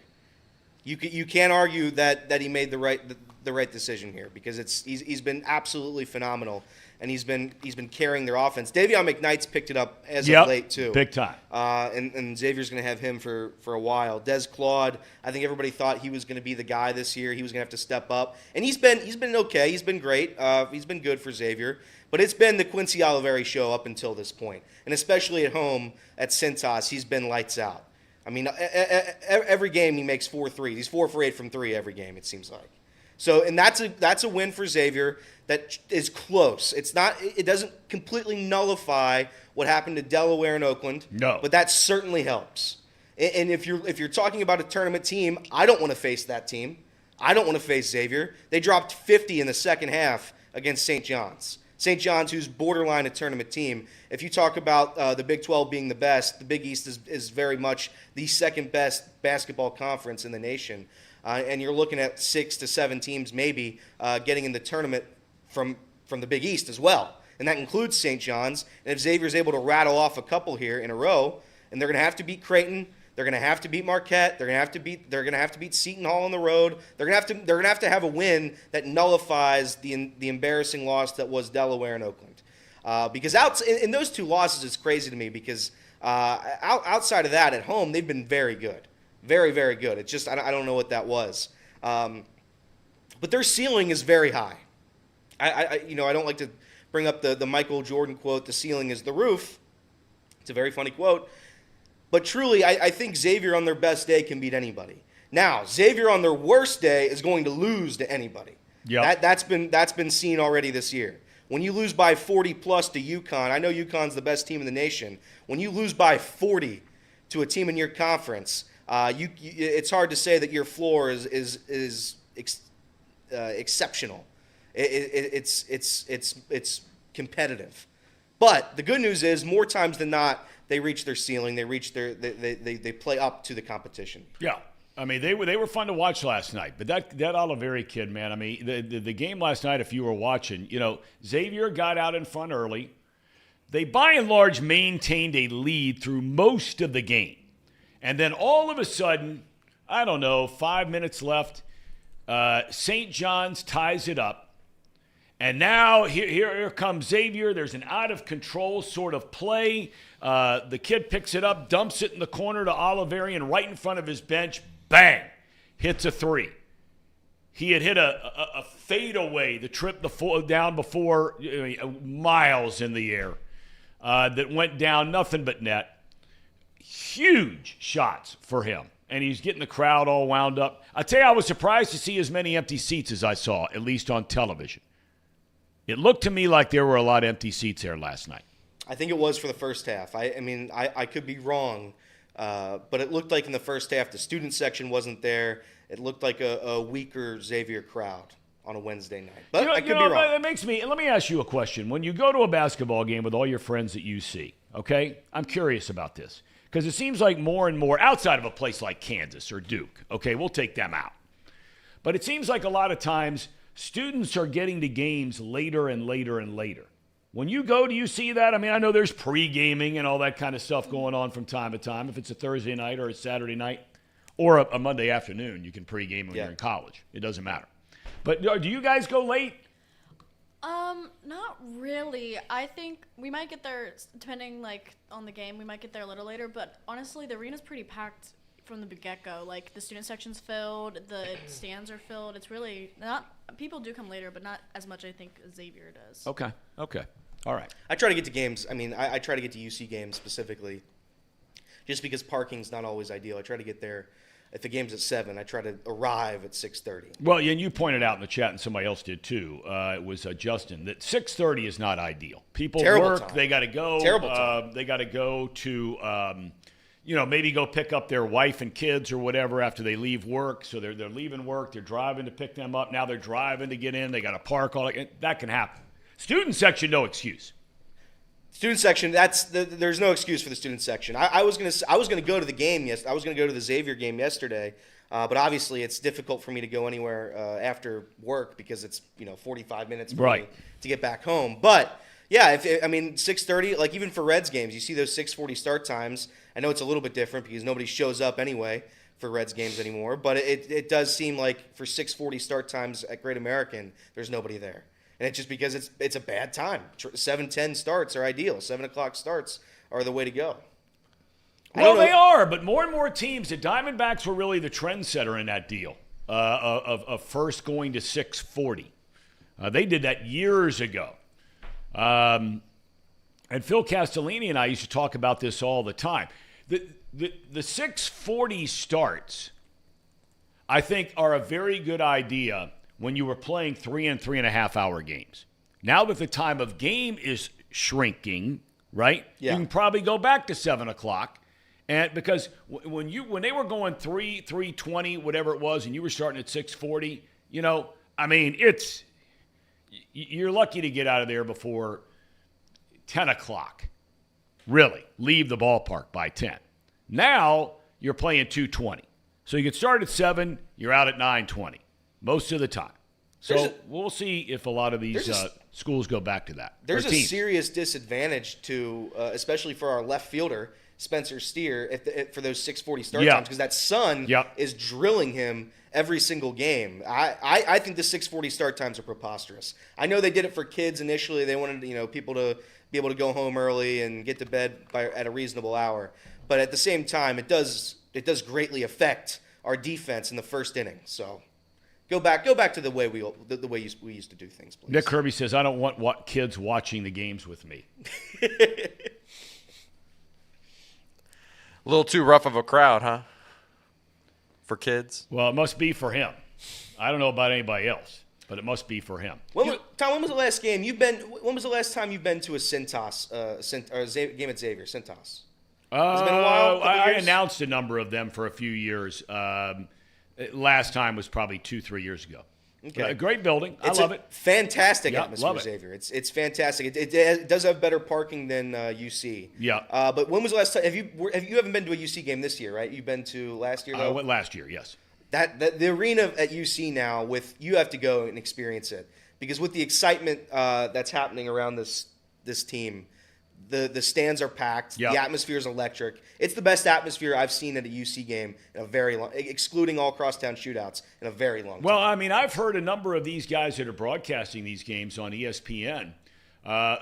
You can't argue that he made the right decision here, because he's been absolutely phenomenal, and he's been carrying their offense. Davion McKnight's picked it up as of late too, big time. And Xavier's going to have him for a while. Des Claude, I think everybody thought he was going to be the guy this year. He was going to have to step up, and he's been okay. He's been great. He's been good for Xavier. But it's been the Quincy Oliveri show up until this point, and especially at home at Cintas, he's been lights out. I mean, every game he makes 4 threes. He's 4 for 8 from three every game, it seems like. So, and that's a win for Xavier that is close. It doesn't completely nullify what happened to Delaware and Oakland. No. But that certainly helps. And if you're talking about a tournament team, I don't want to face that team. I don't want to face Xavier. They dropped 50 in the second half against St. John's. St. John's, who's borderline a tournament team. If you talk about the Big 12 being the best, the Big East is very much the second best basketball conference in the nation. And you're looking at 6 to 7 teams maybe getting in the tournament from the Big East as well. And that includes St. John's. And if Xavier's able to rattle off a couple here in a row, and they're going to have to beat Creighton, they're going to have to beat Marquette, they're going to have to beat Seton Hall on the road. They're going to have to have a win that nullifies the embarrassing loss that was Delaware and Oakland. Because in those two losses, it's crazy to me, because outside of that, at home, they've been very good. Very, very good. It's just, I don't know what that was. But their ceiling is very high. I don't like to bring up the Michael Jordan quote, "The ceiling is the roof." It's a very funny quote. But truly, I think Xavier on their best day can beat anybody. Now, Xavier on their worst day is going to lose to anybody. Yeah. That's been seen already this year. When you lose by 40+ to UConn, I know UConn's the best team in the nation. When you lose by 40 to a team in your conference, it's hard to say that your floor is exceptional. It's competitive. But the good news is, more times than not, they reach their ceiling. They play up to the competition. Yeah. I mean, they were fun to watch last night. But that Oliveri kid, man, I mean, the game last night, if you were watching, Xavier got out in front early. They, by and large, maintained a lead through most of the game. And then all of a sudden, I don't know, 5 minutes left, St. John's ties it up. And now here comes Xavier. There's an out-of-control sort of play. The kid picks it up, dumps it in the corner to Oliveri, and right in front of his bench, bang, hits a three. He had hit a fadeaway, the trip down before, miles in the air, that went down, nothing but net. Huge shots for him. And he's getting the crowd all wound up. I tell you, I was surprised to see as many empty seats as I saw, at least on television. It looked to me like there were a lot of empty seats there last night. I think it was for the first half. I could be wrong, but it looked like in the first half the student section wasn't there. It looked like a weaker Xavier crowd on a Wednesday night. But I could be wrong. It makes me. Let me ask you a question. When you go to a basketball game with all your friends at UC, okay? I'm curious about this, because it seems like more and more, outside of a place like Kansas or Duke, okay, we'll take them out. But it seems like a lot of times students are getting to games later and later and later. When you go, do you see that? I mean, I know there's pre-gaming and all that kind of stuff going on from time to time. If it's a Thursday night or a Saturday night or a Monday afternoon, you can pre-game when you're in college. It doesn't matter. But do you guys go late? Not really. I think we might get there, depending on the game, we might get there a little later. But honestly, the arena's pretty packed from the get-go. Like, the student section's filled, the stands are filled. It's really not. People do come later, but not as much, I think, as Xavier does. Okay. All right. I try to get to games. I mean, I try to get to UC games specifically, just because parking's not always ideal. I try to get there if the game's at 7, I try to arrive at 6:30. Well, and you pointed out in the chat, and somebody else did too. It was Justin, that 6:30 is not ideal. People Terrible work; time. they got to go. Terrible time. They got to go to, maybe go pick up their wife and kids or whatever after they leave work. So they're leaving work, they're driving to pick them up. Now they're driving to get in. They got to park all that can happen. Student section, no excuse. Student section, there's no excuse for the student section. I was gonna go to the game. I was gonna go to the Xavier game yesterday, but obviously it's difficult for me to go anywhere after work because it's 45 minutes for me to get back home. But yeah, 6:30, like even for Reds games, you see those 6:40 start times. I know it's a little bit different because nobody shows up anyway for Reds games anymore. But it does seem like for 6:40 start times at Great American, there's nobody there. And it's just because it's a bad time. 7:10 starts are ideal. 7 o'clock starts are the way to go. Well, they are, but more and more teams, the Diamondbacks were really the trendsetter in that deal of first going to 6:40. They did that years ago. And Phil Castellini and I used to talk about this all the time. The 6:40 starts, I think, are a very good idea when you were playing 3 and 3.5 hour games. Now that the time of game is shrinking, right? Yeah. You can probably go back to 7 o'clock. And because when they were going 3:20, whatever it was, and you were starting at 6:40, you're lucky to get out of there before 10 o'clock. Really, leave the ballpark by 10. Now you're playing 2:20. So you get started at 7, you're out at 9:20. Most of the time. So we'll see if a lot of these schools go back to that. There's a serious disadvantage to, especially for our left fielder, Spencer Steer, for those 6:40 start times, because that sun is drilling him every single game. I think the 6:40 start times are preposterous. I know they did it for kids initially. They wanted people to be able to go home early and get to bed at a reasonable hour. But at the same time, it does greatly affect our defense in the first inning. So. Go back to the way we used to do things, please. Nick Kirby says, I don't want kids watching the games with me. A little too rough of a crowd, huh? For kids? Well, it must be for him. I don't know about anybody else, but it must be for him. Tom, when was the last game when was the last time you've been to a Cintas game at Xavier? Cintas? Has it been a while? I announced a number of them for a few years. Last time was probably 2-3 years ago. Okay. A great building. I love it. Fantastic atmosphere, Xavier. It's fantastic. It does have better parking than UC. Yeah. But when was the last time? You haven't been to a UC game this year, right? You've been to last year. I went last year. Yes. The arena at UC now, you have to go and experience it because with the excitement that's happening around this team. The stands are packed. Yep. The atmosphere is electric. It's the best atmosphere I've seen at a UC game in a very long, excluding all crosstown shootouts, in a very long time. Well, I've heard a number of these guys that are broadcasting these games on ESPN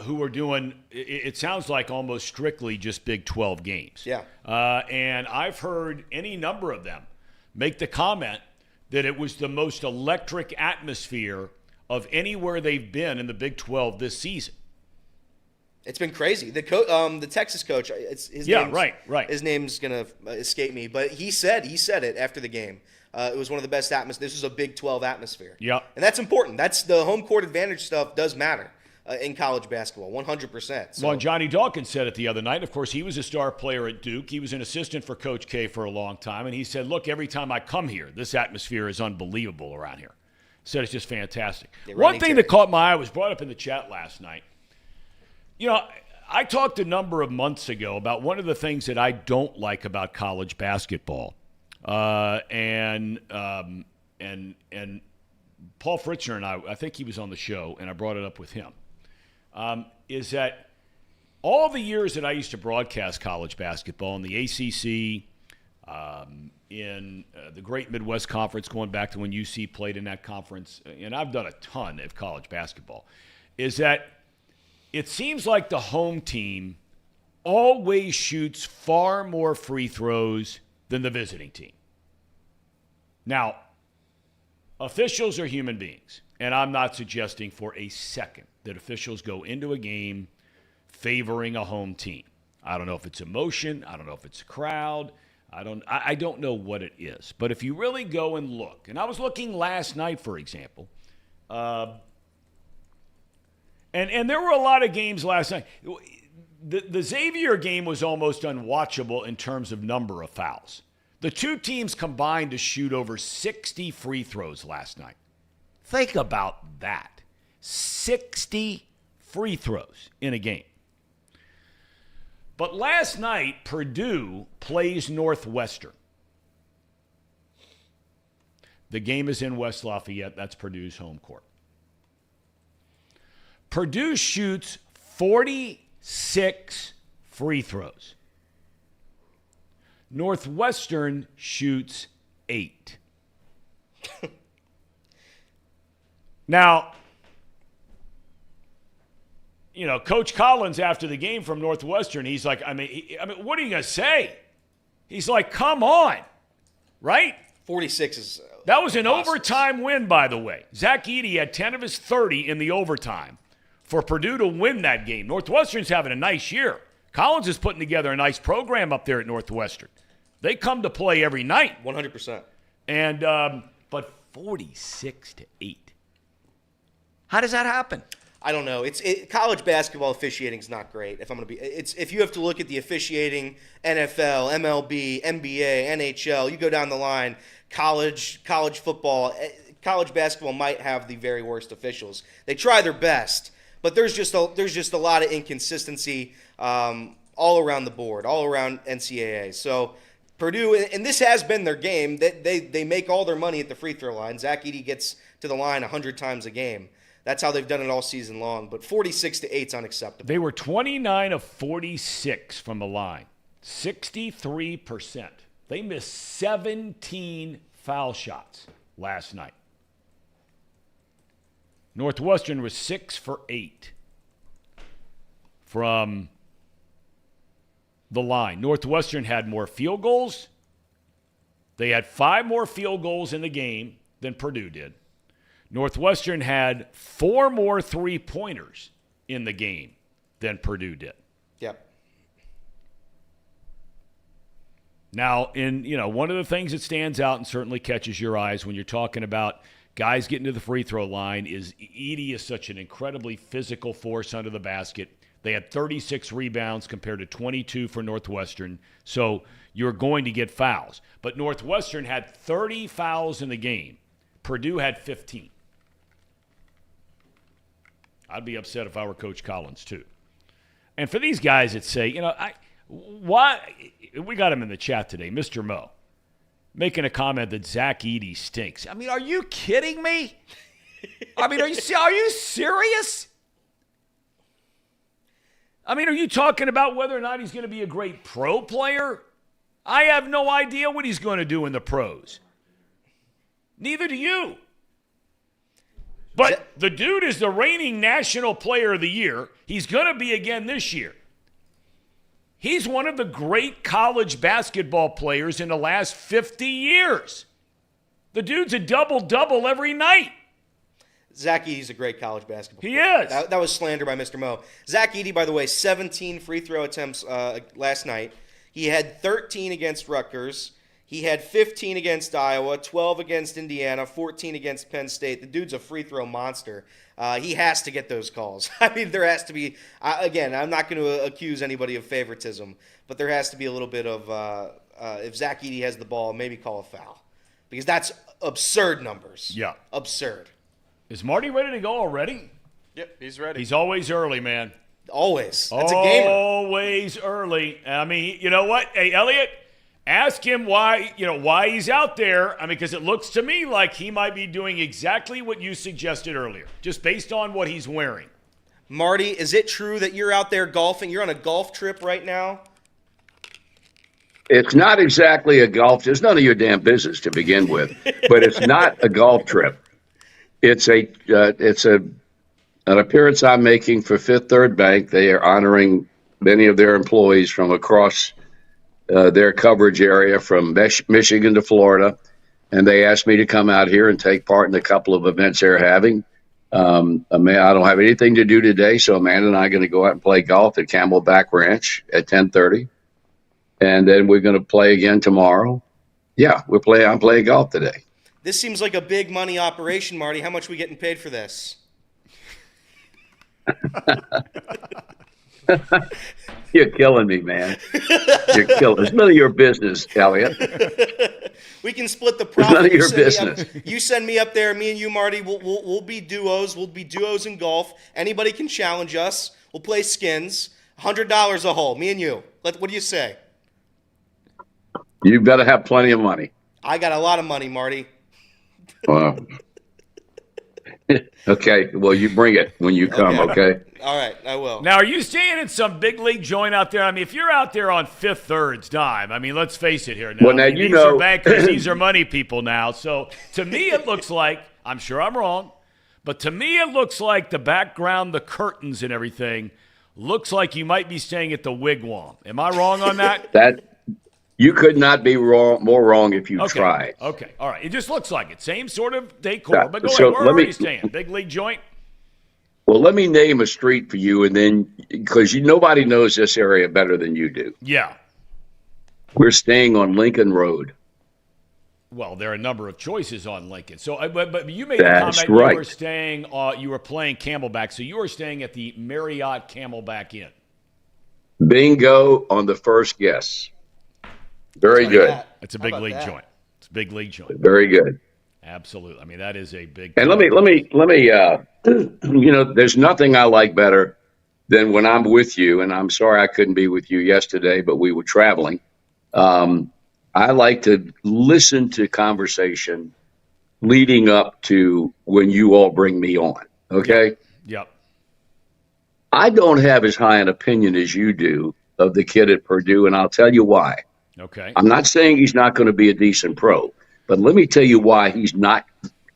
who are doing, it sounds like almost strictly just Big 12 games. Yeah. And I've heard any number of them make the comment that it was the most electric atmosphere of anywhere they've been in the Big 12 this season. It's been crazy. The Texas coach, his name's gonna escape me, but he said it after the game. It was one of the best atmospheres. This was a Big 12 atmosphere. Yeah, and that's important. That's the home court advantage stuff does matter in college basketball, 100%. So. Well, Johnny Dawkins said it the other night. Of course, he was a star player at Duke. He was an assistant for Coach K for a long time, and he said, "Look, every time I come here, this atmosphere is unbelievable around here." Said it's just fantastic. One thing that caught my eye was brought up in the chat last night. I talked a number of months ago about one of the things that I don't like about college basketball, and Paul Fritzner and I think he was on the show, and I brought it up with him, is that all the years that I used to broadcast college basketball in the ACC, in the Great Midwest Conference, going back to when UC played in that conference, and I've done a ton of college basketball, is that it seems like the home team always shoots far more free throws than the visiting team. Now, officials are human beings, and I'm not suggesting for a second that officials go into a game favoring a home team. I don't know if it's emotion. I don't know if it's a crowd. I don't know what it is. But if you really go and look, and I was looking last night, for example, and there were a lot of games last night. The Xavier game was almost unwatchable in terms of number of fouls. The two teams combined to shoot over 60 free throws last night. Think about that. 60 free throws in a game. But last night, Purdue plays Northwestern. The game is in West Lafayette. That's Purdue's home court. Purdue shoots 46 free throws. Northwestern shoots 8. Now, Coach Collins after the game from Northwestern, he's like, I mean, what are you going to say? He's like, come on, right? 46 is that was an overtime win, by the way. Zach Edey had 10 of his 30 in the overtime for Purdue to win that game. Northwestern's having a nice year. Collins is putting together a nice program up there at Northwestern. They come to play every night. 100%. And but 46-8. How does that happen? I don't know. College basketball officiating is not great. If you have to look at the officiating, NFL, MLB, NBA, NHL, you go down the line. College football, college basketball might have the very worst officials. They try their best, but there's just a lot of inconsistency all around the board, all around NCAA. So Purdue, and this has been their game. They make all their money at the free throw line. Zach Edey gets to the line 100 times a game. That's how they've done it all season long. But 46-8 is unacceptable. They were 29 of 46 from the line, 63%. They missed 17 foul shots last night. Northwestern was 6 for 8 from the line. Northwestern had more field goals. They had 5 more field goals in the game than Purdue did. Northwestern had 4 more three-pointers in the game than Purdue did. Yep. Now, one of the things that stands out and certainly catches your eyes when you're talking about guys getting to the free throw line is Edey is such an incredibly physical force under the basket. They had 36 rebounds compared to 22 for Northwestern, so you're going to get fouls. But Northwestern had 30 fouls in the game. Purdue had 15. I'd be upset if I were Coach Collins, too. And for these guys that say, why? We got him in the chat today, Mr. Mo, making a comment that Zach Edey stinks. I mean, are you kidding me? I mean, are you serious? I mean, are you talking about whether or not he's going to be a great pro player? I have no idea what he's going to do in the pros. Neither do you. But the dude is the reigning National Player of the Year. He's going to be again this year. He's one of the great college basketball players in the last 50 years. The dude's a double-double every night. Zach Edey's a great college basketball player. He is. That was slander by Mr. Mo. Zach Edey, by the way, 17 free throw attempts last night. He had 13 against Rutgers. He had 15 against Iowa, 12 against Indiana, 14 against Penn State. The dude's a free throw monster. He has to get those calls. I mean, there has to be, again, I'm not going to accuse anybody of favoritism, but there has to be a little bit of, if Zach Edey has the ball, maybe call a foul. Because that's absurd numbers. Yeah. Absurd. Is Marty ready to go already? Yep, he's ready. He's always early, man. Always. That's a gamer. Always early. I mean, you know what? Hey, Elliot, ask him why he's out there. I mean, because it looks to me like he might be doing exactly what you suggested earlier, just based on what he's wearing. Marty, is it true that you're out there golfing? You're on a golf trip right now? It's not exactly a golf. It's none of your damn business to begin with, but it's not a golf trip. It's an appearance I'm making for Fifth Third Bank. They are honoring many of their employees from across their coverage area from Michigan to Florida, and they asked me to come out here and take part in a couple of events they're having. I don't have anything to do today, so Amanda and I are going to go out and play golf at Camelback Ranch at 10:30. and then we're going to play again tomorrow. Yeah, I'm playing golf today. This seems like a big money operation, Marty. How much are we getting paid for this? You're killing me, man. You're killing. It's none of your business, Elliot. We can split the profit. None of your business. You send me up there. Me and you, Marty, we'll be duos. We'll be duos in golf. Anybody can challenge us. We'll play skins. $100 a hole. Me and you. What do you say? You better have plenty of money. I got a lot of money, Marty. Wow. Okay. Well, you bring it when you come. Okay. All right, I will. Now, are you staying in some big league joint out there? I mean, if you're out there on Fifth Third's dime, I mean, let's face it here. Now, well, now these are bankers, these are money people now. So to me, it looks like, I'm sure I'm wrong, but to me, it looks like the background, the curtains and everything, looks like you might be staying at the Wigwam. Am I wrong on that? You could not be more wrong if you tried. Okay, all right. It just looks like it. Same sort of decor, but go so ahead. Where are you staying? Big league joint? Well, let me name a street for you, and then because nobody knows this area better than you do. Yeah. We're staying on Lincoln Road. Well, there are a number of choices on Lincoln. So, but you made That's a comment right. you were staying. You were playing Camelback, so you were staying at the Marriott Camelback Inn. Bingo on the first guess. Very good. It's a big league joint. It's a big league joint. Very good. Absolutely. I mean, that is a big. And let me. There's nothing I like better than when I'm with you. And I'm sorry I couldn't be with you yesterday, but we were traveling. I like to listen to conversation leading up to when you all bring me on. Okay. Yep. I don't have as high an opinion as you do of the kid at Purdue, and I'll tell you why. Okay. I'm not saying he's not going to be a decent pro, but let me tell you why he's not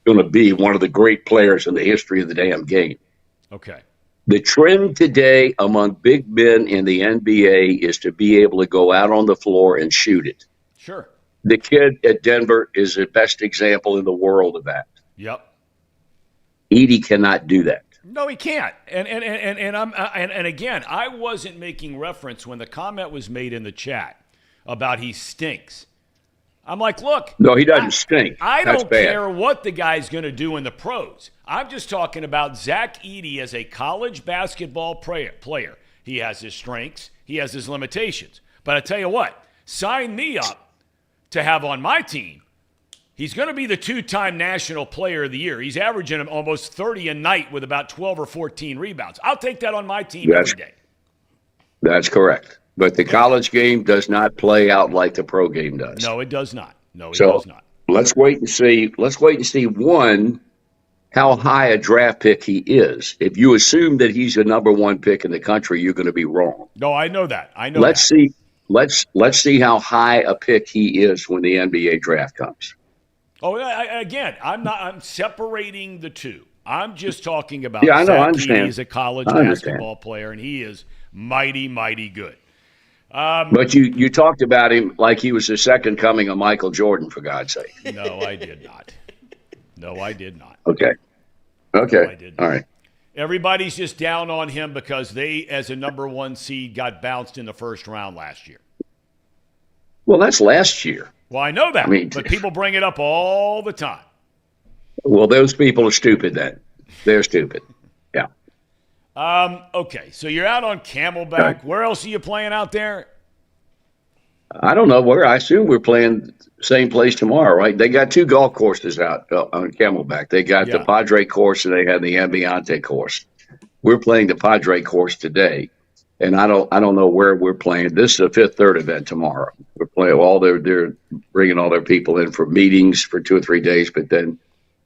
going to be one of the great players in the history of the damn game. Okay. The trend today among big men in the NBA is to be able to go out on the floor and shoot it. Sure. The kid at Denver is the best example in the world of that. Yep. Edie cannot do that. No, he can't. And again, I wasn't making reference when the comment was made in the chat about he stinks. I'm like, look. No, he doesn't stink. I That's don't bad. care what the guy's going to do in the pros. I'm just talking about Zach Edey as a college basketball player. He has his strengths. He has his limitations. But I tell you what, sign me up to have on my team. He's going to be the two-time National Player of the Year. He's averaging almost 30 a night with about 12 or 14 rebounds. I'll take that on my team every day. That's correct. But the college game does not play out like the pro game does. No, it does not. No, it So does not. let's wait and see. Let's wait and see, one, how high a draft pick he is. If you assume that he's the number one pick in the country, you're going to be wrong. No, I know that. Let's see. Let's see how high a pick he is when the NBA draft comes. Oh, I'm separating the two. I'm just talking about I know. I Zach understand. Edey as a college I understand. basketball player, and he is mighty, mighty good. But you talked about him like he was the second coming of Michael Jordan, for God's sake. No, I did not. No, I did not. Okay. No, I did not. All right. Everybody's just down on him because they, as a number one seed, got bounced in the first round last year. Well, that's last year. Well, I know that, I mean, but people bring it up all the time. Well, those people are stupid then. They're stupid. Yeah. Okay, so you're out on Camelback. Where else are you playing out there? I don't know where. I assume we're playing same place tomorrow, right? They got two golf courses out on Camelback. They got the Padre course and they have the Ambiente course. We're playing the Padre course today, and I don't know where we're playing. This is a Fifth Third event tomorrow. We're playing they're bringing all their people in for meetings for 2 or 3 days, but then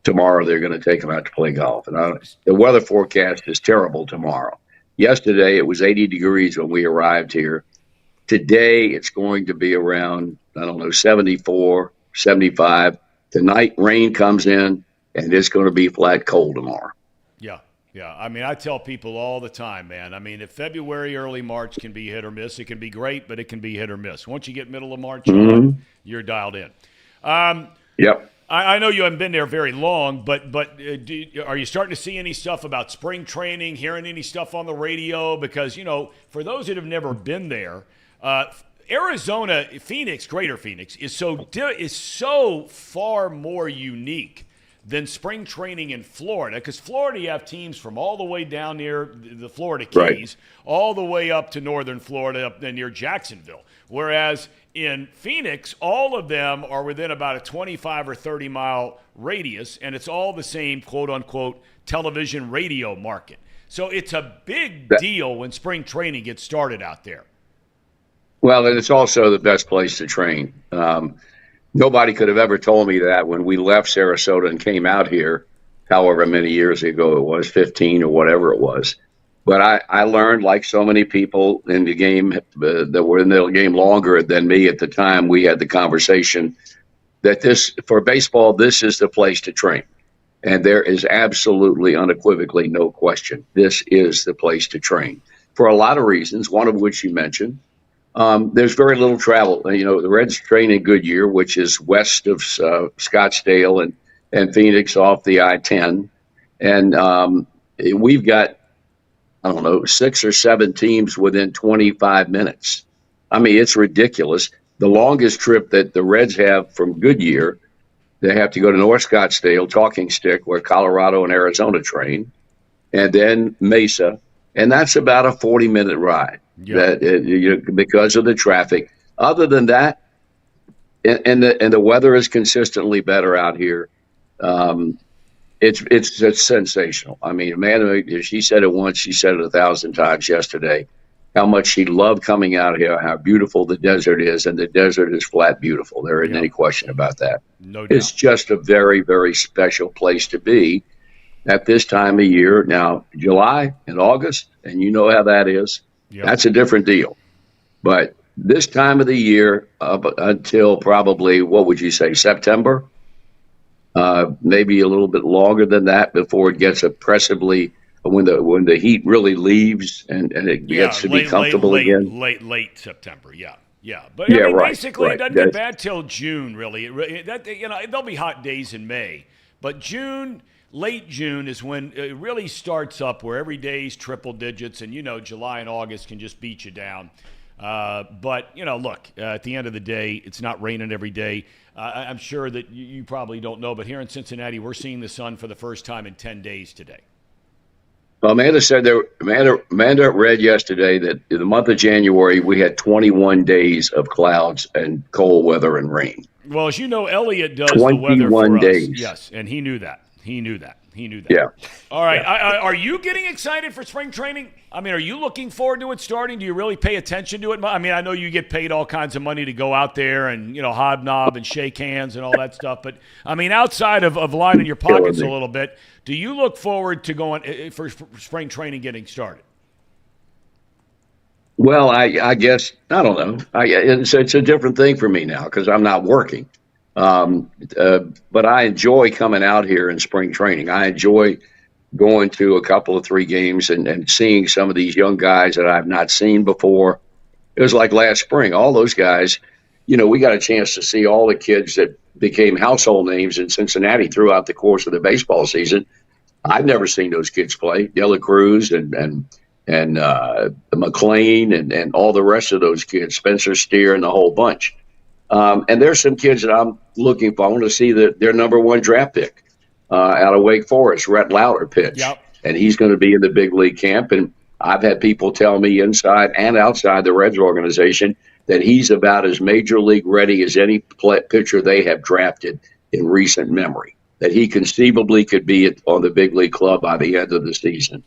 tomorrow they're going to take them out to play golf. And the weather forecast is terrible tomorrow. Yesterday it was 80 degrees when we arrived here. Today it's going to be around, 74, 75. Tonight rain comes in, and it's going to be flat cold tomorrow. Yeah. I mean, I tell people all the time, man. I mean, if February, early March can be hit or miss, it can be great, but it can be hit or miss. Once you get middle of March, you're dialed in. Yep. I know you haven't been there very long, but are you starting to see any stuff about spring training, hearing any stuff on the radio? Because, for those that have never been there, Arizona, Phoenix, Greater Phoenix is so far more unique than spring training in Florida, because Florida, you have teams from all the way down near the Florida Keys, Right. all the way up to northern Florida, up near Jacksonville. Whereas in Phoenix, all of them are within about a 25 or 30 mile radius, and it's all the same quote-unquote television radio market. So it's a big deal when spring training gets started out there. Well, and it's also the best place to train. Nobody could have ever told me that when we left Sarasota and came out here, however many years ago it was, 15 or whatever it was. But I learned, like so many people in the game that were in the game longer than me at the time, we had the conversation that for baseball, this is the place to train. And there is absolutely, unequivocally no question. This is the place to train for a lot of reasons, one of which you mentioned. There's very little travel. The Reds train in Goodyear, which is west of Scottsdale and Phoenix off the I-10. And we've got, 6 or 7 teams within 25 minutes. I mean, it's ridiculous. The longest trip that the Reds have from Goodyear, they have to go to North Scottsdale, Talking Stick, where Colorado and Arizona train, and then Mesa. And that's about a 40-minute ride. Yeah. Because of the traffic. Other than that, and the weather is consistently better out here. It's sensational. I mean, Amanda, she said it once, she said it 1,000 times yesterday, how much she loved coming out here, how beautiful the desert is, and the desert is flat beautiful. There isn't any question about that. No doubt. It's just a very, very special place to be at this time of year. Now, July and August, and you know how that is. Yep. That's a different deal. But this time of the year, up until probably, what would you say, September? Maybe a little bit longer than that before it gets oppressively, when the heat really leaves and it gets to be comfortable again. Late September, yeah. But basically, it doesn't get bad till June, really. There'll be hot days in May, but June. Late June is when it really starts up, where every day is triple digits, and July and August can just beat you down. But look, at the end of the day, it's not raining every day. I'm sure that you probably don't know, but here in Cincinnati, we're seeing the sun for the first time in 10 days today. Well, Amanda read yesterday that in the month of January, we had 21 days of clouds and cold weather and rain. Well, as you know, Elliot does the weather for us. 21 days. Yes, and he knew that. Yeah. All right. Yeah. Are you getting excited for spring training? I mean, are you looking forward to it starting? Do you really pay attention to it? I mean, I know you get paid all kinds of money to go out there and, hobnob and shake hands and all that stuff. But, I mean, outside of lining your pockets a little bit, do you look forward to going for spring training getting started? Well, I guess, I don't know. It's a different thing for me now because I'm not working. But I enjoy coming out here in spring training. I enjoy going to a couple of 3 games and seeing some of these young guys that I've not seen before. It was like last spring. All those guys, we got a chance to see all the kids that became household names in Cincinnati throughout the course of the baseball season. I've never seen those kids play. De La Cruz and McLean and all the rest of those kids, Spencer Steer and the whole bunch. And there's some kids that I'm looking for. I want to see their number 1 draft pick out of Wake Forest, Rhett Lauder, pitch. Yep. And he's going to be in the big league camp. And I've had people tell me inside and outside the Reds organization that he's about as major league ready as any pitcher they have drafted in recent memory, that he conceivably could be on the big league club by the end of the season.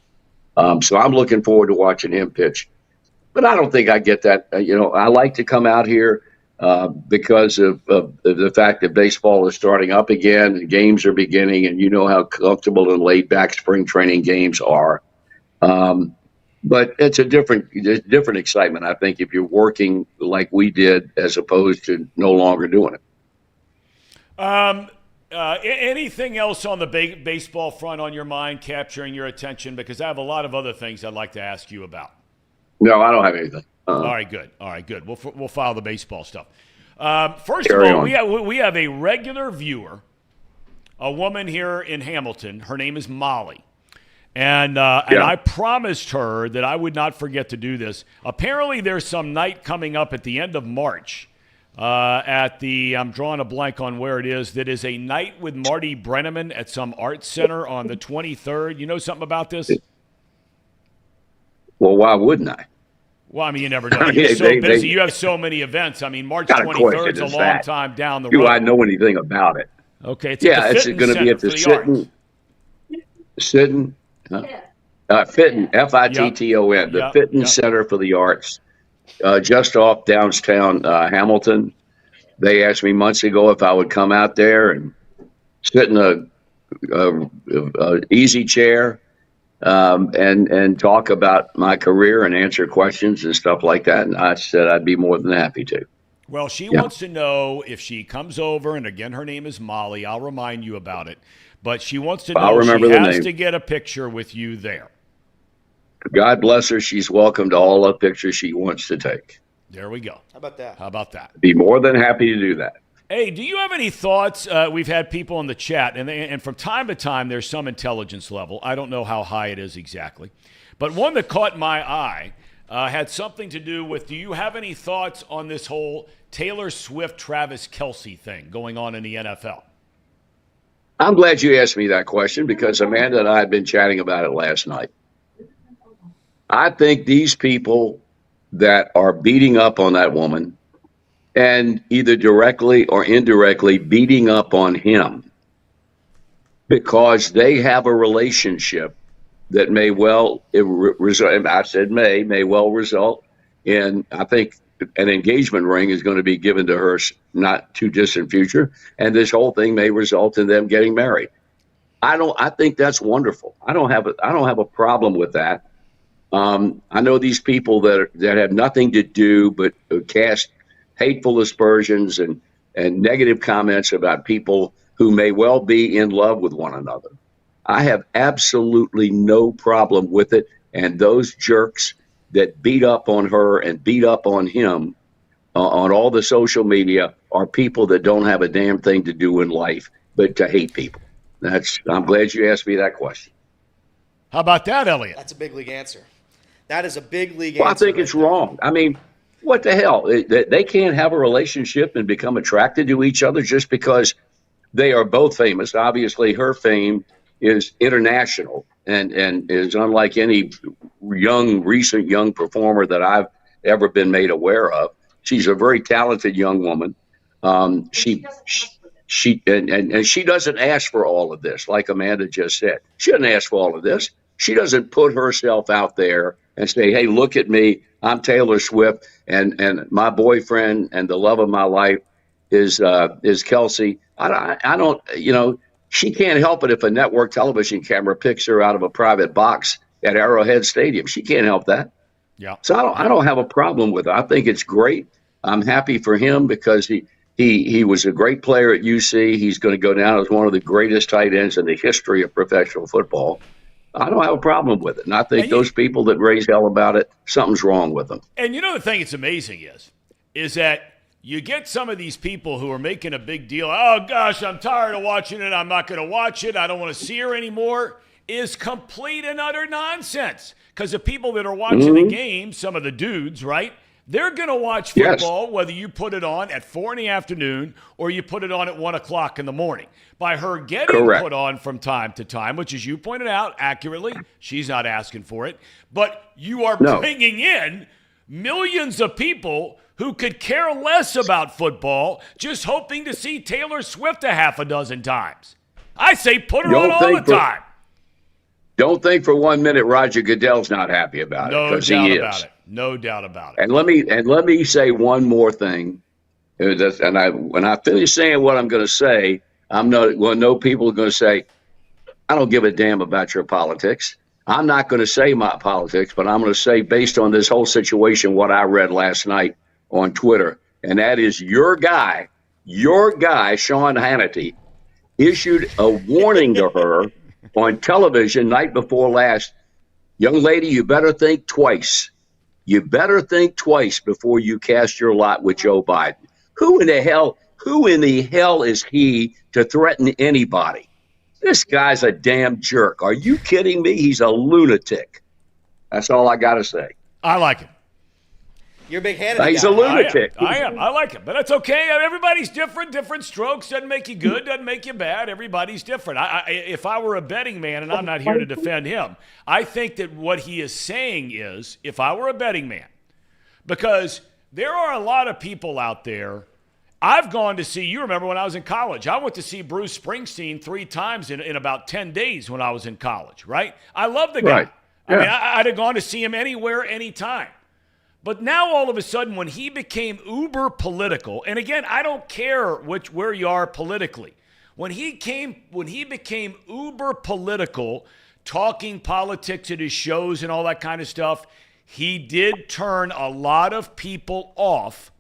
So I'm looking forward to watching him pitch. But I don't think I get that. I like to come out here because of the fact that baseball is starting up again and games are beginning, and you know how comfortable and laid back spring training games are. But it's a different excitement, I think, if you're working like we did as opposed to no longer doing it. Anything else on the baseball front on your mind capturing your attention? Because I have a lot of other things I'd like to ask you about. No, I don't have anything. All right, good. We'll file the baseball stuff. First of all, we have a regular viewer, a woman here in Hamilton. Her name is Molly. And I promised her that I would not forget to do this. Apparently, there's some night coming up at the end of March at the, I'm drawing a blank on where it is, that is a night with Marty Brennaman at some art center on the 23rd. You know something about this? Well, why wouldn't I? Well, I mean, you never know. You're so busy. You have so many events. I mean, March 23rd is a long time down the road. Do I know anything about it? Okay. It's it's going to be at the Fitton, Fitton, F-I-T-T-O-N, the Fitton Center for the Arts, just off downtown Hamilton. They asked me months ago if I would come out there and sit in a easy chair and talk about my career and answer questions and stuff like that. And I said I'd be more than happy to. Well, she wants to know if she comes over, and again, her name is Molly. I'll remind you about it. But she wants to know if she has to get a picture with you there. God bless her. She's welcome to all the pictures she wants to take. There we go. How about that? How about that? Be more than happy to do that. Hey, do you have any thoughts? We've had people in the chat, and from time to time, there's some intelligence level. I don't know how high it is exactly. But one that caught my eye had something to do with, do you have any thoughts on this whole Taylor Swift, Travis Kelce thing going on in the NFL? I'm glad you asked me that question because Amanda and I had been chatting about it last night. I think these people that are beating up on that woman and either directly or indirectly beating up on him because they have a relationship that may well result, I said may well result in, I think, an engagement ring is going to be given to her not too distant future, and this whole thing may result in them getting married. I think that's wonderful. I don't have a problem with that. I know these people that have nothing to do but cast hateful aspersions and negative comments about people who may well be in love with one another. I have absolutely no problem with it. And those jerks that beat up on her and beat up on him on all the social media are people that don't have a damn thing to do in life but to hate people. I'm glad you asked me that question. How about that, Elliot? That's a big league answer. That is a big league answer. I think it's wrong. I mean, what the hell? They can't have a relationship and become attracted to each other just because they are both famous. Obviously, her fame is international and is unlike any recent young performer that I've ever been made aware of. She's a very talented young woman. She doesn't ask for all of this, like Amanda just said. She doesn't ask for all of this. She doesn't put herself out there and say, hey, look at me. I'm Taylor Swift, and my boyfriend and the love of my life is Kelce. I don't, she can't help it if a network television camera picks her out of a private box at Arrowhead Stadium. She can't help that. Yeah. So I don't have a problem with it. I think it's great. I'm happy for him because he was a great player at UC. He's going to go down as one of the greatest tight ends in the history of professional football. I don't have a problem with it. And I think those people that raise hell about it, something's wrong with them. And the thing that's amazing is that you get some of these people who are making a big deal. Oh, gosh, I'm tired of watching it. I'm not going to watch it. I don't want to see her anymore. Is complete and utter nonsense. Because the people that are watching the game, some of the dudes, right, they're going to watch football whether you put it on at 4 in the afternoon or you put it on at 1 o'clock in the morning. By her getting put on from time to time, which, as you pointed out accurately, she's not asking for it, but you are bringing in millions of people who could care less about football, just hoping to see Taylor Swift a half a dozen times. I say put her on all the time. Don't think for 1 minute Roger Goodell's not happy about it, because he is. About it. No doubt about it. And let me say one more thing. And when I finish saying what I'm going to say, people are going to say, I don't give a damn about your politics. I'm not going to say my politics, but I'm going to say, based on this whole situation, what I read last night on Twitter, and that is your guy, Sean Hannity, issued a warning to her on television night before last. Young lady, you better think twice. You better think twice before you cast your lot with Joe Biden. Who in the hell is he to threaten anybody? This guy's a damn jerk. Are you kidding me? He's a lunatic. That's all I got to say. I like him. You're a big Hannity He's guy. a lunatic. I am. I like him. But that's okay. Everybody's different. Different strokes. Doesn't make you good. Doesn't make you bad. Everybody's different. If I were a betting man, and I'm not here to defend him, I think that what he is saying is, if I were a betting man, because there are a lot of people out there. I've gone to see, you remember when I was in college, I went to see Bruce Springsteen 3 times in about 10 days when I was in college, right? I love the guy. Right. Yeah. I mean, I'd have gone to see him anywhere, anytime. But now all of a sudden, when he became uber political, and again, I don't care where you are politically. When he became uber political, talking politics at his shows and all that kind of stuff, he did turn a lot of people off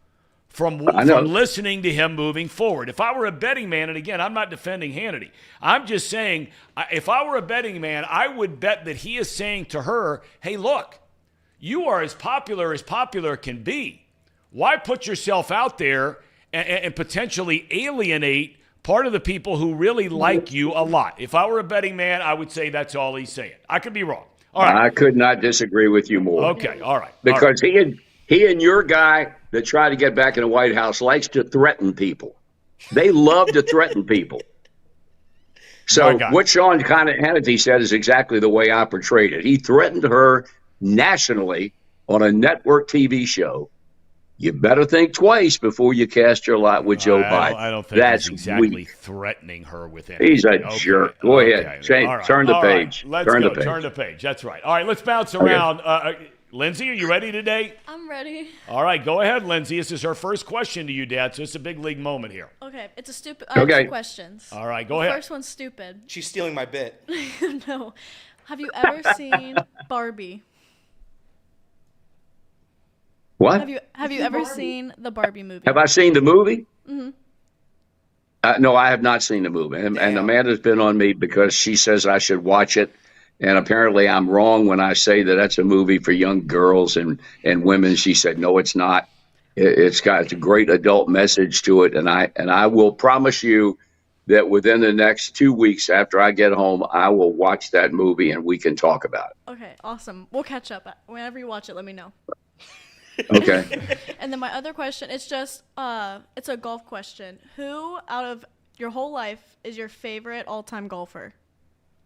from listening to him moving forward. If I were a betting man, and again, I'm not defending Hannity, I'm just saying, if I were a betting man, I would bet that he is saying to her, hey, look, you are as popular can be. Why put yourself out there and potentially alienate part of the people who really like you a lot? If I were a betting man, I would say that's all he's saying. I could be wrong. All right. I could not disagree with you more. Okay, all right. Because he and your guy that tried to get back in the White House likes to threaten people. They love to threaten people. So what Sean Hannity said is exactly the way I portrayed it. He threatened her nationally on a network TV show. You better think twice before you cast your lot with Joe Biden. I don't think that's he's exactly weak. threatening her with anything. He's a jerk. Go ahead. Turn the page. Let's turn go. the page. Turn the page. That's right. All right, let's bounce around. Lindsay, are you ready today? I'm ready. All right, go ahead, Lindsay. This is her first question to you, Dad, so it's a big league moment here. Okay, it's a stupid. I have 2 questions. All right, go ahead. The first one's stupid. She's stealing my bit. No. Have you ever seen Barbie? What? Have you ever seen the Barbie movie? Have I seen the movie? Mm-hmm. No, I have not seen the movie. And Amanda's been on me because she says I should watch it. And apparently I'm wrong when I say that that's a movie for young girls and women. She said, no, it's not. It's got a great adult message to it. And I will promise you that within the next 2 weeks after I get home, I will watch that movie and we can talk about it. Okay, awesome. We'll catch up. Whenever you watch it, let me know. Okay. And then my other question, it's just, it's a golf question. Who out of your whole life is your favorite all-time golfer?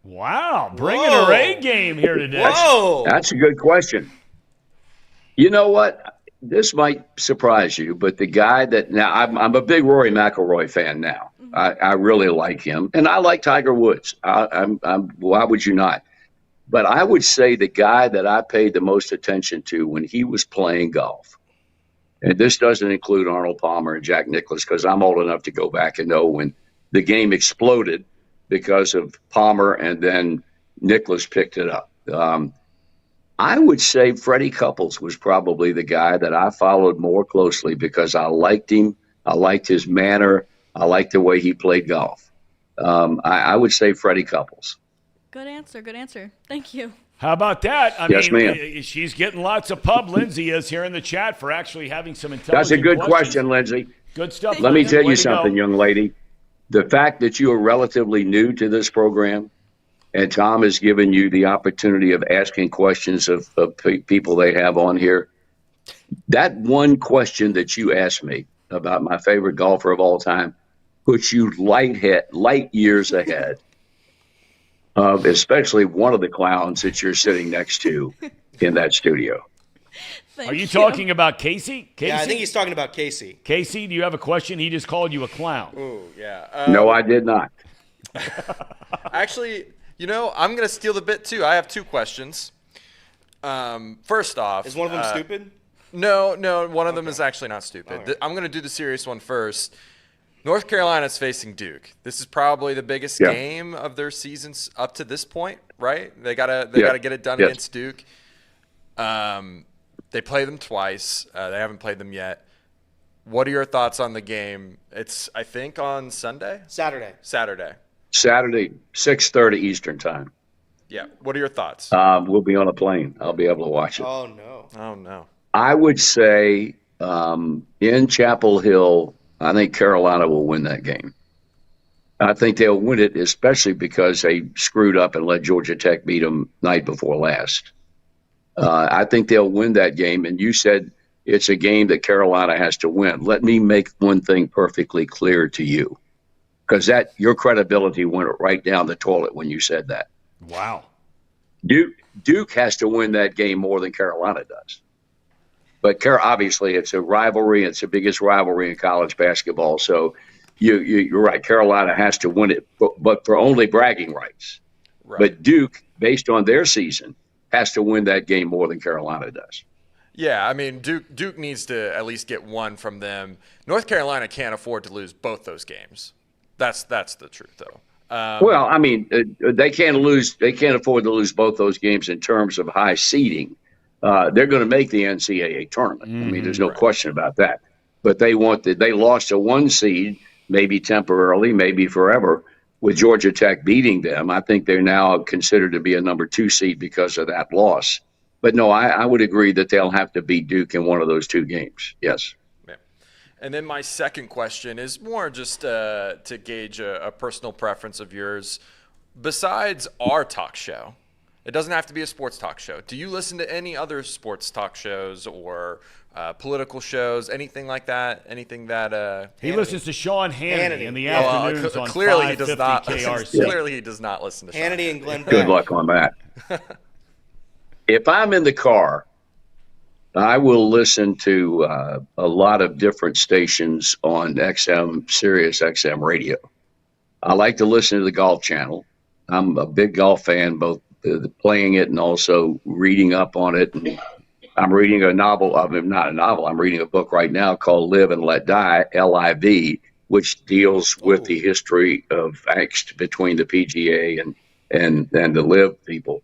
Wow, bringing her A game here today. Whoa. That's a good question. You know what? This might surprise you, but the guy that now I'm a big Rory McIlroy fan now. Mm-hmm. I really like him, and I like Tiger Woods. Why would you not? But I would say the guy that I paid the most attention to when he was playing golf, and this doesn't include Arnold Palmer and Jack Nicklaus because I'm old enough to go back and know when the game exploded because of Palmer and then Nicklaus picked it up. I would say Freddie Couples was probably the guy that I followed more closely because I liked him. I liked his manner. I liked the way he played golf. I would say Freddie Couples. Good answer. Good answer. Thank you. How about that? Yes, ma'am. She's getting lots of pub. Lindsay is here in the chat for actually having some intelligent That's a good questions. question, Lindsay. Good stuff. Let me tell Way you to something, go. young lady. The fact that you are relatively new to this program and Tom has given you the opportunity of asking questions of people they have on here, that one question that you asked me about my favorite golfer of all time puts you light years ahead of especially one of the clowns that you're sitting next to in that studio. Are you talking about Casey? Yeah, I think he's talking about Casey. Casey, do you have a question? He just called you a clown. Ooh, yeah. No, I did not. Actually, I'm going to steal the bit, too. I have 2 questions. First off. Is one of them stupid? No, one of them is actually not stupid. Right. I'm going to do the serious one first. North Carolina's facing Duke. This is probably the biggest game of their seasons up to this point, right? They gotta get it done against Duke. They play them twice. They haven't played them yet. What are your thoughts on the game? It's, I think, on Sunday? Saturday, 6:30 Eastern time. Yeah. What are your thoughts? We'll be on a plane. I'll be able to watch it. Oh, no. I would say in Chapel Hill, I think Carolina will win that game. I think they'll win it, especially because they screwed up and let Georgia Tech beat them night before last. I think they'll win that game. And you said it's a game that Carolina has to win. Let me make one thing perfectly clear to you, because your credibility went right down the toilet when you said that. Wow. Duke has to win that game more than Carolina does. But obviously, it's a rivalry. It's the biggest rivalry in college basketball. So you're right. Carolina has to win it, but for only bragging rights. Right. But Duke, based on their season, has to win that game more than Carolina does. Yeah, I mean, Duke needs to at least get one from them. North Carolina can't afford to lose both those games. That's the truth, though. Well, I mean, they can't afford to lose both those games in terms of high seeding. They're going to make the NCAA tournament. I mean, there's no question about that. But they lost a 1 seed, maybe temporarily, maybe forever, with Georgia Tech beating them. I think they're now considered to be a number 2 seed because of that loss. But no, I would agree that they'll have to beat Duke in one of those 2 games. Yes. Yeah. And then my second question is more just to gauge a personal preference of yours. Besides our talk show, it doesn't have to be a sports talk show. Do you listen to any other sports talk shows or political shows, anything like that? Anything that he listens to Sean Hannity in the afternoons on clearly he does not. KRC. Clearly he does not listen to Hannity and Glenn. Good luck on that. If I'm in the car, I will listen to a lot of different stations on Sirius XM radio. I like to listen to the Golf Channel. I'm a big golf fan, both playing it and also reading up on it. And I'm reading a novel. Not a novel. I'm reading a book right now called Live and Let Die, LIV, which deals with the history of angst between the PGA and the Live people.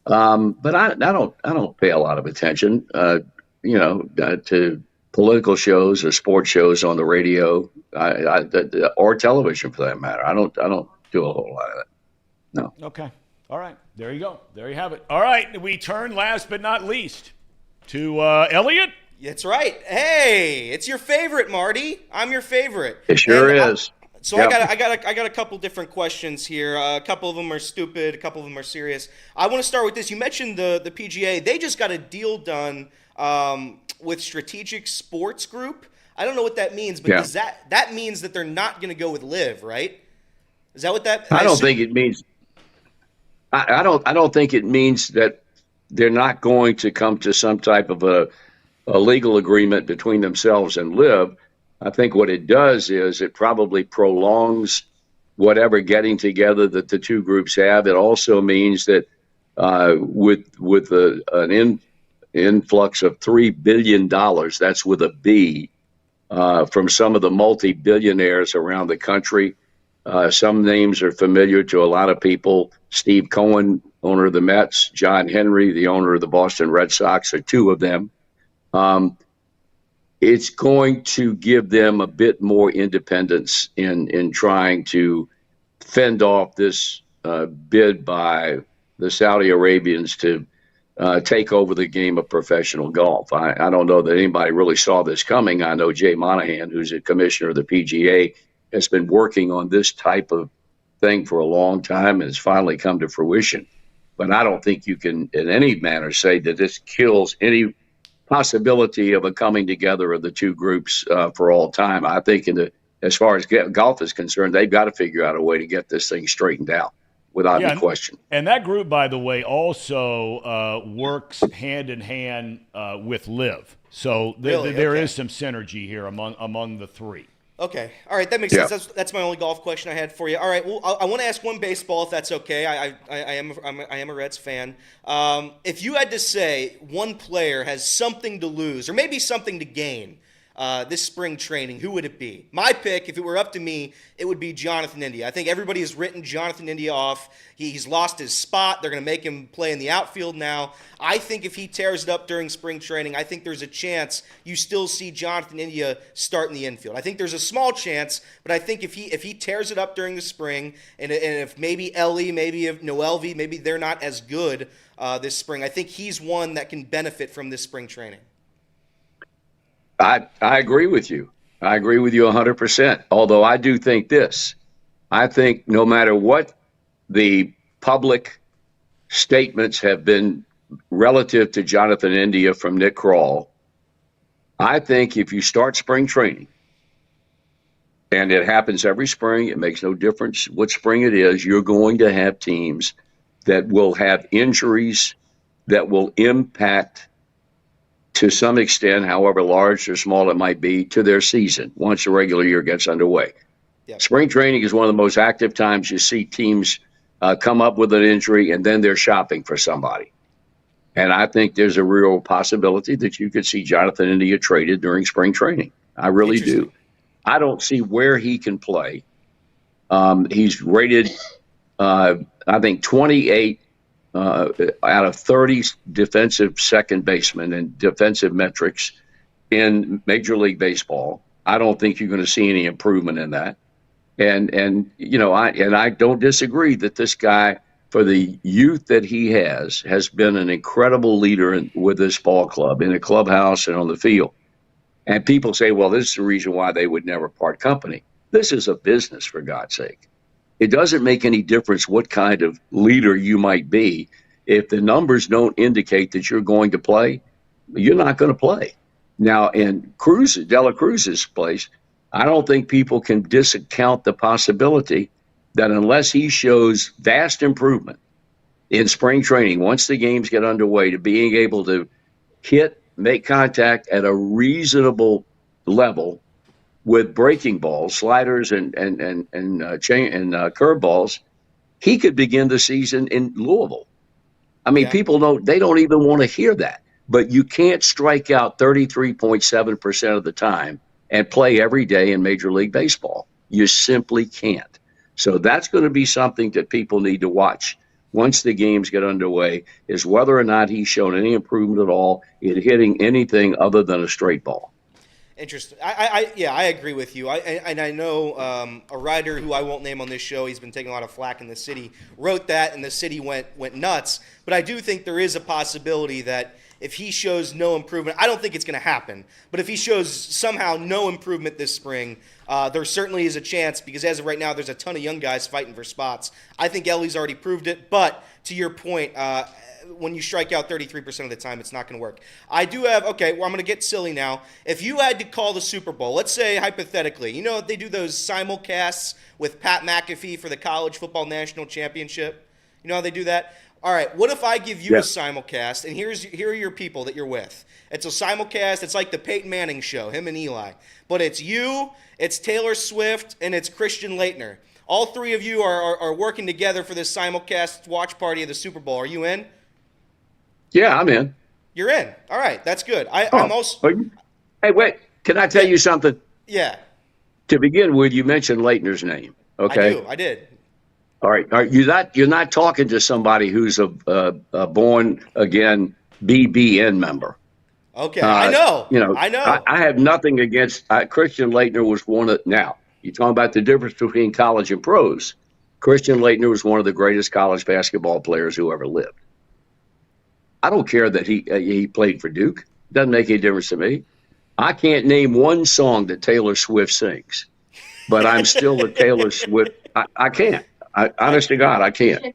But I don't pay a lot of attention, to political shows or sports shows on the radio, or television for that matter. I don't do a whole lot of that. No. Okay. All right. There you go. There you have it. All right. We turn last but not least to Elliot. That's right. Hey, it's your favorite, Marty. I'm your favorite. It sure is. So yep. I got a couple different questions here. A couple of them are stupid. A couple of them are serious. I want to start with this. You mentioned the PGA. They just got a deal done with Strategic Sports Group. I don't know what that means, but does that means that they're not going to go with Live, right? Is that what that? I don't think it means. I don't think it means that they're not going to come to some type of a legal agreement between themselves and Live. I think what it does is it probably prolongs whatever getting together that the 2 groups have. It also means that with an influx of $3 billion, that's with a B, from some of the multi-billionaires around the country. Some names are familiar to a lot of people. Steve Cohen, owner of the Mets, John Henry, the owner of the Boston Red Sox, are 2 of them. It's going to give them a bit more independence in trying to fend off this bid by the Saudi Arabians to take over the game of professional golf. I don't know that anybody really saw this coming. I know Jay Monahan, who's a commissioner of the PGA, has been working on this type of thing for a long time and has finally come to fruition. But I don't think you can in any manner say that this kills any possibility of a coming together of the 2 groups for all time. I think as far as golf is concerned, they've got to figure out a way to get this thing straightened out without any question. And that group, by the way, also works hand in hand with Live. So there is some synergy here among the 3. Okay. All right. That makes sense. That's my only golf question I had for you. All right. Well, I want to ask one baseball, if that's okay. I am a Reds fan. If you had to say one player has something to lose or maybe something to gain this spring training, who would it be? My pick, if it were up to me, it would be Jonathan India. I think everybody has written Jonathan India off. He's lost his spot. They're going to make him play in the outfield now. I think if he tears it up during spring training, I think there's a chance you still see Jonathan India start in the infield. I think there's a small chance, but I think if he tears it up during the spring, and if maybe Elly, maybe if Noelvi, maybe they're not as good this spring, I think he's one that can benefit from this spring training. I agree with you. I agree with you 100%. Although I do think this. I think no matter what the public statements have been relative to Jonathan India from Nick Kroll, I think if you start spring training, and it happens every spring, it makes no difference what spring it is, you're going to have teams that will have injuries that will impact to some extent, however large or small it might be, to their season once the regular year gets underway. Yep. Spring training is one of the most active times you see teams come up with an injury and then they're shopping for somebody. And I think there's a real possibility that you could see Jonathan India traded during spring training. I really do. I don't see where he can play. He's rated, I think, 28 out of 30 defensive second basemen and defensive metrics in Major League Baseball. I don't think you're going to see any improvement in that. And you know, I don't disagree that this guy, for the youth that he has been an incredible leader with this ball club, in the clubhouse and on the field. And people say, well, this is the reason why they would never part company. This is a business, for God's sake. It doesn't make any difference what kind of leader you might be. If the numbers don't indicate that you're going to play, you're not going to play. Now, in De La Cruz's place, I don't think people can discount the possibility that unless he shows vast improvement in spring training, once the games get underway, to being able to make contact at a reasonable level with breaking balls, sliders, and curveballs, he could begin the season in Louisville. I mean, people don't even want to hear that. But you can't strike out 33.7% of the time and play every day in Major League Baseball. You simply can't. So that's going to be something that people need to watch once the games get underway, is whether or not he's shown any improvement at all in hitting anything other than a straight ball. Interesting. I agree with you. I know a writer who I won't name on this show, he's been taking a lot of flack in the city, wrote that, and the city went nuts. But I do think there is a possibility that if he shows no improvement, I don't think it's going to happen, but if he shows somehow no improvement this spring, there certainly is a chance, because as of right now, there's a ton of young guys fighting for spots. I think Elly's already proved it, but to your point, when you strike out 33% of the time, it's not going to work. I do have, I'm going to get silly now. If you had to call the Super Bowl, let's say hypothetically, you know, they do those simulcasts with Pat McAfee for the College Football National Championship. You know how they do that? All right, what if I give you a simulcast, and here are your people that you're with. It's a simulcast. It's like the Peyton Manning show, him and Eli. But it's you, it's Taylor Swift, and it's Christian Laettner. All three of you are working together for this simulcast watch party of the Super Bowl. Are you in? Yeah, I'm in. You're in. All right, that's good. I'm also. Hey, wait. Can I tell you something? Yeah. To begin with, you mentioned Laettner's name. Okay. I did. All right. You're not talking to somebody who's a born again BBN member. Okay, I know. I know. I have nothing against Christian Laettner. Was one of, now you're talking about the difference between college and pros. Christian Laettner was one of the greatest college basketball players who ever lived. I don't care that he played for Duke. Doesn't make any difference to me. I can't name one song that Taylor Swift sings, but I'm still a Taylor Swift. I can't. Honest to God, I can't.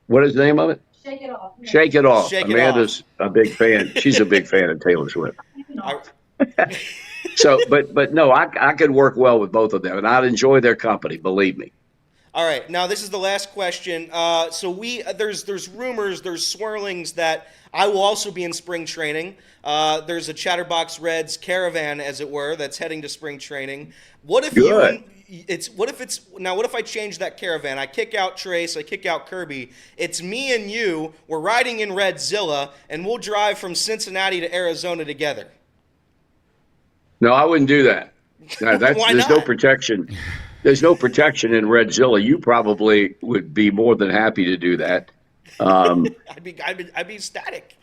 What is the name of it? Shake It Off. Shake It Off. Amanda's a big fan. She's a big fan of Taylor Swift. So, but no, I could work well with both of them, and I'd enjoy their company. Believe me. All right, now this is the last question. So there's rumors, there's swirlings that I will also be in spring training. There's a Chatterbox Reds caravan, as it were, that's heading to spring training. What if what if I change that caravan? I kick out Trace, I kick out Kirby. It's me and you. We're riding in Redzilla, and we'll drive from Cincinnati to Arizona together. No, I wouldn't do that. Why there's not? no protection. There's no protection in Redzilla. You probably would be more than happy to do that. I'd be ecstatic.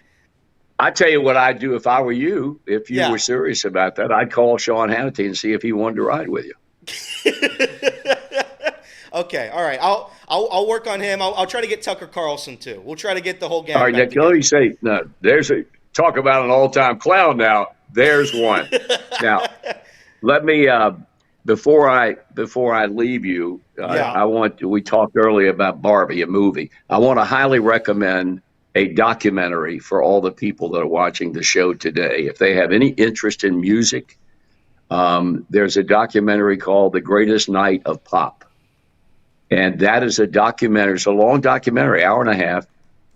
I tell you what I'd do if I were you. If you were serious about that, I'd call Sean Hannity and see if he wanted to ride with you. Okay, all right. I'll work on him. I'll try to get Tucker Carlson too. We'll try to get the whole gang. All right, Nick. Let me say, no. Talk about an all-time clown. Now there's one. Now let me before I leave you, we talked earlier about Barbie, a movie. I want to highly recommend a documentary for all the people that are watching the show today. If they have any interest in music, there's a documentary called The Greatest Night of Pop. And that is a documentary. It's a long documentary, hour and a half,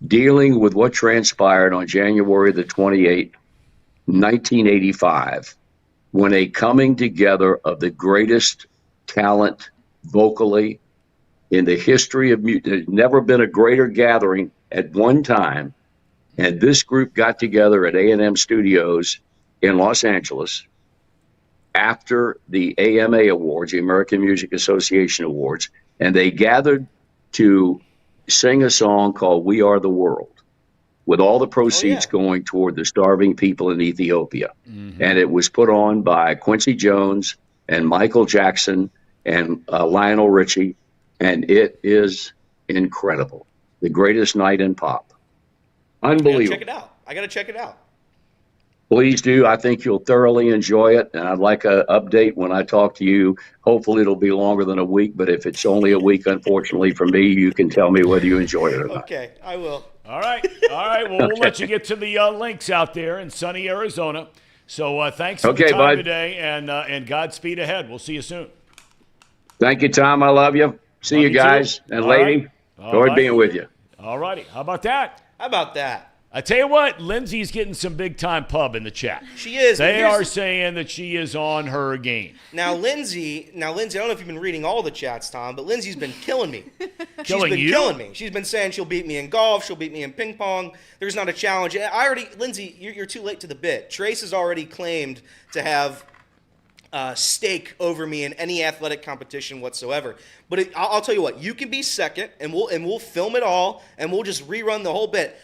dealing with what transpired on January the 28th, 1985, when a coming together of the greatest talent vocally in the history of music. There's never been a greater gathering at one time. And this group got together at A&M Studios in Los Angeles after the AMA Awards, the American Music Association Awards, and they gathered to sing a song called We Are the World, with all the proceeds going toward the starving people in Ethiopia. Mm-hmm. And it was put on by Quincy Jones and Michael Jackson and Lionel Richie, and it is incredible. The greatest night in pop. Unbelievable. Check it out. I got to check it out. Please do. I think you'll thoroughly enjoy it. And I'd like an update when I talk to you. Hopefully it'll be longer than a week, but if it's only a week, unfortunately for me, you can tell me whether you enjoy it or not. Okay, I will. All right. Well, we'll let you get to the links out there in sunny Arizona. So thanks for the time bud. today, and Godspeed ahead. We'll see you soon. Thank you, Tom. I love you. See you guys. Too. And All lady, right. enjoyed being with you. All righty. How about that? How about that? I tell you what, Lindsay's getting some big-time pub in the chat. She is. They are saying that she is on her game. Now, Lindsay, I don't know if you've been reading all the chats, Tom, but Lindsay's been killing me. Killing me. She's been saying she'll beat me in golf, she'll beat me in ping pong. There's not a challenge. Lindsay, you're too late to the bit. Trace has already claimed to have stake over me in any athletic competition whatsoever. But I'll tell you what, you can be second, and we'll film it all, and we'll just rerun the whole bit.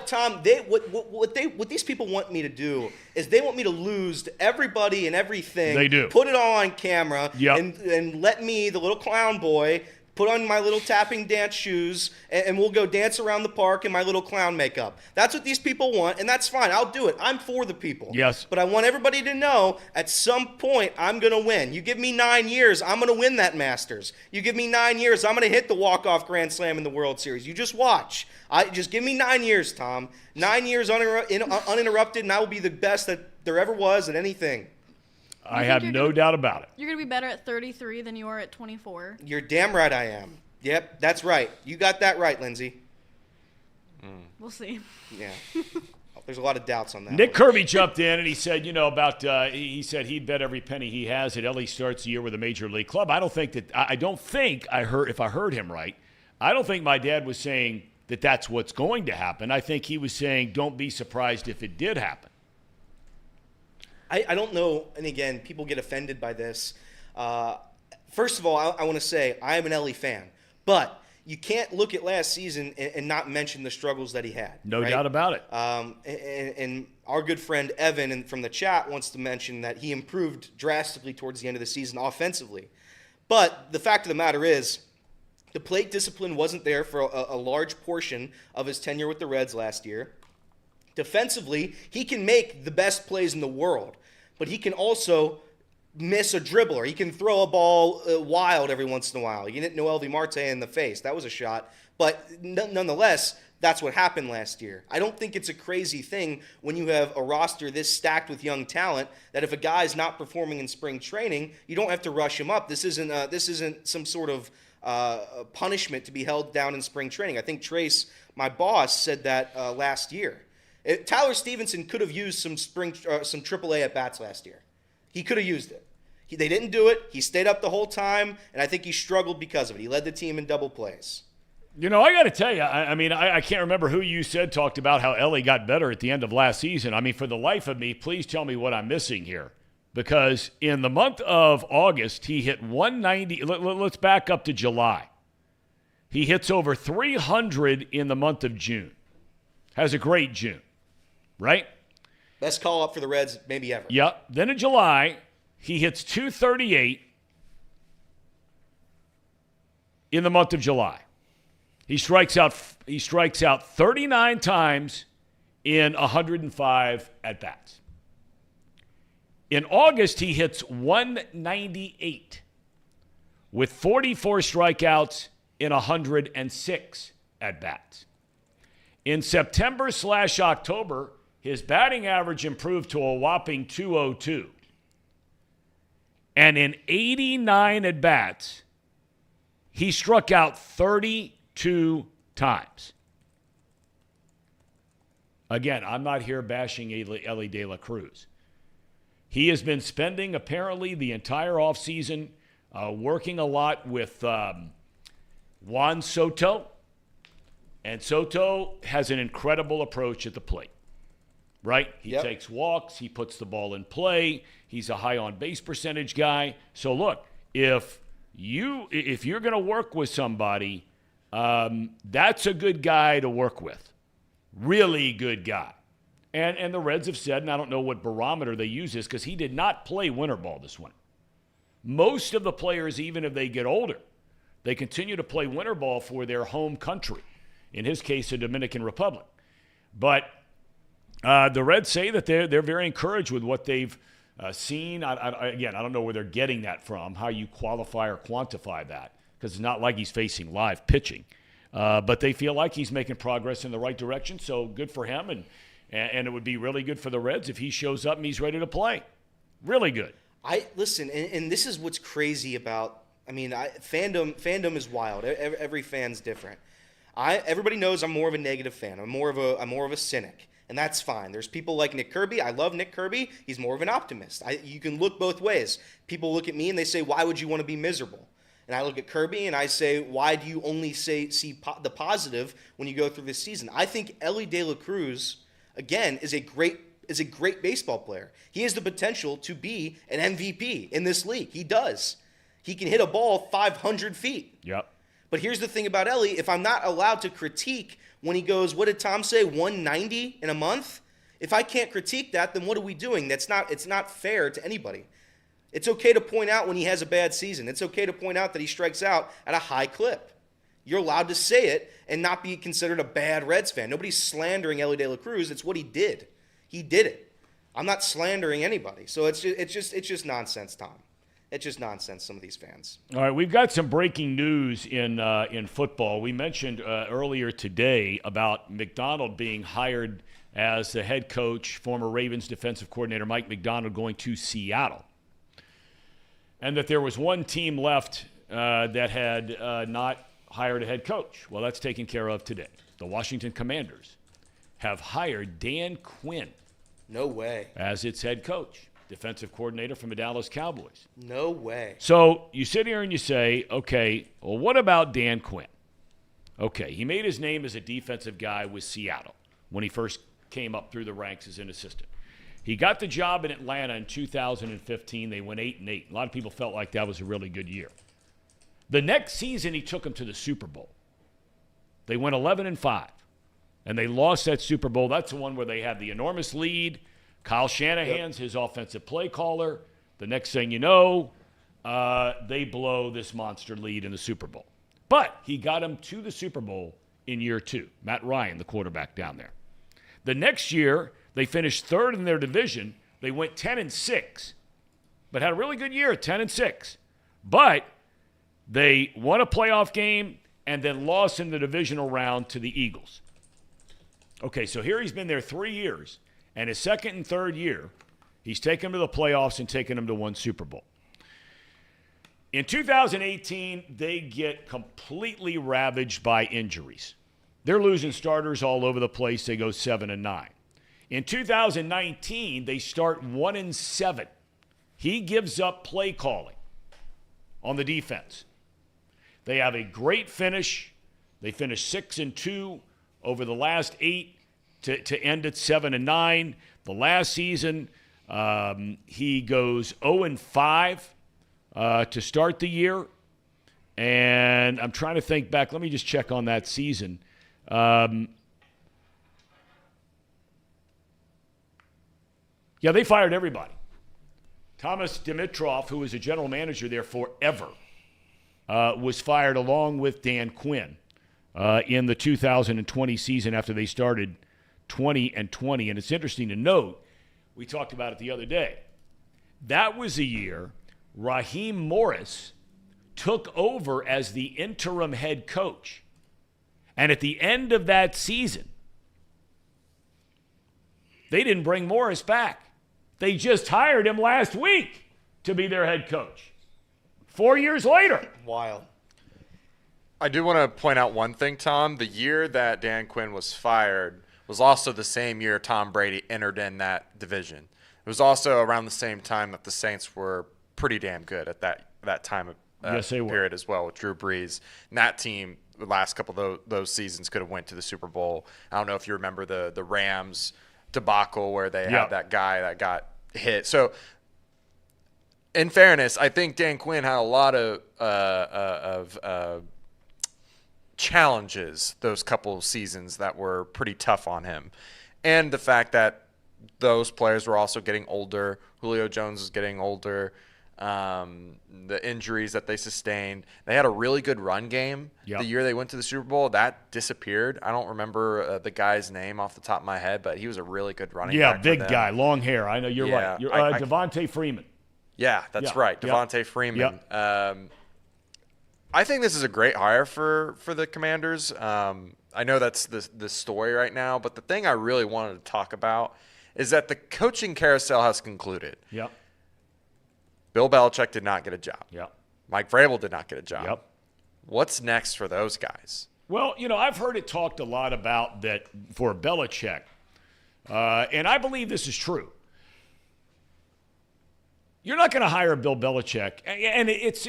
Tom, what these people want me to do is they want me to lose to everybody and everything. They do. Put it all on camera, Yep. and let me, the little clown boy, put on my little tapping dance shoes, and we'll go dance around the park in my little clown makeup. That's what these people want, and that's fine. I'll do it. I'm for the people. Yes. But I want everybody to know at some point I'm going to win. You give me 9 years, I'm going to win that Masters. You give me 9 years, I'm going to hit the walk-off Grand Slam in the World Series. You just watch. Just give me 9 years, Tom. 9 years uninterrupted, and I will be the best that there ever was at anything. I have no doubt about it. You're going to be better at 33 than you are at 24. You're damn right I am. Yep, that's right. You got that right, Lindsay. We'll see. Yeah. There's a lot of doubts on that. Nick Kirby jumped in and he said, he said he'd bet every penny he has that Elly starts the year with a major league club. I don't think I heard, if I heard him right, I don't think my dad was saying that that's what's going to happen. I think he was saying don't be surprised if it did happen. I don't know, and again, people get offended by this. First of all, I want to say I am an Elly fan, but you can't look at last season and not mention the struggles that he had. No doubt about it. And our good friend Evan from the chat wants to mention that he improved drastically towards the end of the season offensively. But the fact of the matter is, the plate discipline wasn't there for a large portion of his tenure with the Reds last year. Defensively, he can make the best plays in the world, but he can also miss a dribbler. He can throw a ball wild every once in a while. He hit Noel V. Marte in the face. That was a shot. But nonetheless, that's what happened last year. I don't think it's a crazy thing when you have a roster this stacked with young talent that if a guy's not performing in spring training, you don't have to rush him up. This isn't some sort of punishment to be held down in spring training. I think Trace, my boss, said that last year. Tyler Stevenson could have used some AAA at bats last year. He could have used it. They didn't do it. He stayed up the whole time, and I think he struggled because of it. He led the team in double plays. I got to tell you, I can't remember who you said talked about how Elly got better at the end of last season. For the life of me, please tell me what I'm missing here. Because in the month of August, he hit 190. Let's back up to July. He hits over 300 in the month of June. Has a great June. Right? Best call up for the Reds maybe ever. Yeah. Then in July, he hits 238 in the month of July. He strikes out 39 times in 105 at-bats. In August, he hits 198 with 44 strikeouts in 106 at-bats. In September/October, his batting average improved to a whopping 202. And in 89 at-bats, he struck out 32 times. Again, I'm not here bashing Elly De La Cruz. He has been spending, apparently, the entire offseason working a lot with Juan Soto. And Soto has an incredible approach at the plate, right? He takes walks. He puts the ball in play. He's a high on-base percentage guy. So, look, if you're going to work with somebody, that's a good guy to work with. Really good guy. And the Reds have said, and I don't know what barometer they use this, because he did not play winter ball this winter. Most of the players, even if they get older, they continue to play winter ball for their home country. In his case, the Dominican Republic. But the Reds say that they're very encouraged with what they've seen. Again, I don't know where they're getting that from, how you qualify or quantify that, because it's not like he's facing live pitching. But they feel like he's making progress in the right direction, so good for him. And it would be really good for the Reds if he shows up and he's ready to play. Really good. Listen, and this is what's crazy about, fandom is wild. Every fan's different. Everybody knows I'm more of a negative fan. I'm more of a cynic, and that's fine. There's people like Nick Kirby. I love Nick Kirby. He's more of an optimist. You can look both ways. People look at me and they say, why would you want to be miserable? And I look at Kirby and I say, why do you only see the positive when you go through this season? I think Elly De La Cruz, again, is a great baseball player. He has the potential to be an MVP in this league. He does. He can hit a ball 500 feet. Yep. But here's the thing about Elly. If I'm not allowed to critique when he goes, what did Tom say, 190 in a month? If I can't critique that, then what are we doing? It's not fair to anybody. It's okay to point out when he has a bad season. It's okay to point out that he strikes out at a high clip. You're allowed to say it and not be considered a bad Reds fan. Nobody's slandering Elly De La Cruz. It's what he did. He did it. I'm not slandering anybody. So it's just nonsense, Tom. It's just nonsense, some of these fans. All right, we've got some breaking news in football. We mentioned earlier today about McDonald being hired as the head coach, former Ravens defensive coordinator Mike McDonald going to Seattle. And that there was one team left that had not hired a head coach. Well, that's taken care of today. The Washington Commanders have hired Dan Quinn. No way. As its head coach, defensive coordinator from the Dallas Cowboys. No way. So you sit here and you say, okay, well, what about Dan Quinn? Okay, he made his name as a defensive guy with Seattle when he first came up through the ranks as an assistant. He got the job in Atlanta in 2015. They went 8-8. A lot of people felt like that was a really good year. The next season, he took them to the Super Bowl. They went 11-5, and they lost that Super Bowl. That's the one where they had the enormous lead. Kyle Shanahan's his offensive play caller. The next thing you know, they blow this monster lead in the Super Bowl. But he got them to the Super Bowl in year 2. Matt Ryan, the quarterback down there. The next year, they finished third in their division. They went 10-6, but had a really good year, 10-6. But they won a playoff game and then lost in the divisional round to the Eagles. Okay, so here he's been there 3 years, and his second and third year, he's taken them to the playoffs and taken them to one Super Bowl. In 2018, they get completely ravaged by injuries. They're losing starters all over the place. They go 7-9. In 2019, they start 1-7. He gives up play calling on the defense. They have a great finish. They finish 6-2 over the last 8 to end at 7-9. The last season, he goes 0-5 to start the year. And I'm trying to think back. Let me just check on that season. Yeah, they fired everybody. Thomas Dimitroff, who was a general manager there forever, was fired along with Dan Quinn in the 2020 season after they started 20-20. And it's interesting to note, we talked about it the other day, that was a year Raheem Morris took over as the interim head coach. And at the end of that season, they didn't bring Morris back. They just hired him last week to be their head coach. 4 years later. Wild. I do want to point out one thing, Tom. The year that Dan Quinn was fired was also the same year Tom Brady entered in that division. It was also around the same time that the Saints were pretty damn good at that time of yes, they period were. as well with Drew Brees. And that team, the last couple of those seasons, could have went to the Super Bowl. I don't know if you remember the Rams debacle where they had that guy that got hit. So, in fairness, I think Dan Quinn had a lot of challenges those couple of seasons that were pretty tough on him. And the fact that those players were also getting older. Julio Jones was getting older. The injuries that they sustained. They had a really good run game the year they went to the Super Bowl. That disappeared. I don't remember the guy's name off the top of my head, but he was a really good running back. Yeah, big guy, long hair. I know you're right. You're, Devontae Freeman. Yeah, that's right. Devontae Freeman. I think this is a great hire for the Commanders. I know that's the story right now, but the thing I really wanted to talk about is that the coaching carousel has concluded. Yep. Bill Belichick did not get a job. Yep. Mike Vrabel did not get a job. Yep. What's next for those guys? Well, I've heard it talked a lot about that for Belichick, and I believe this is true. You're not going to hire Bill Belichick, and it's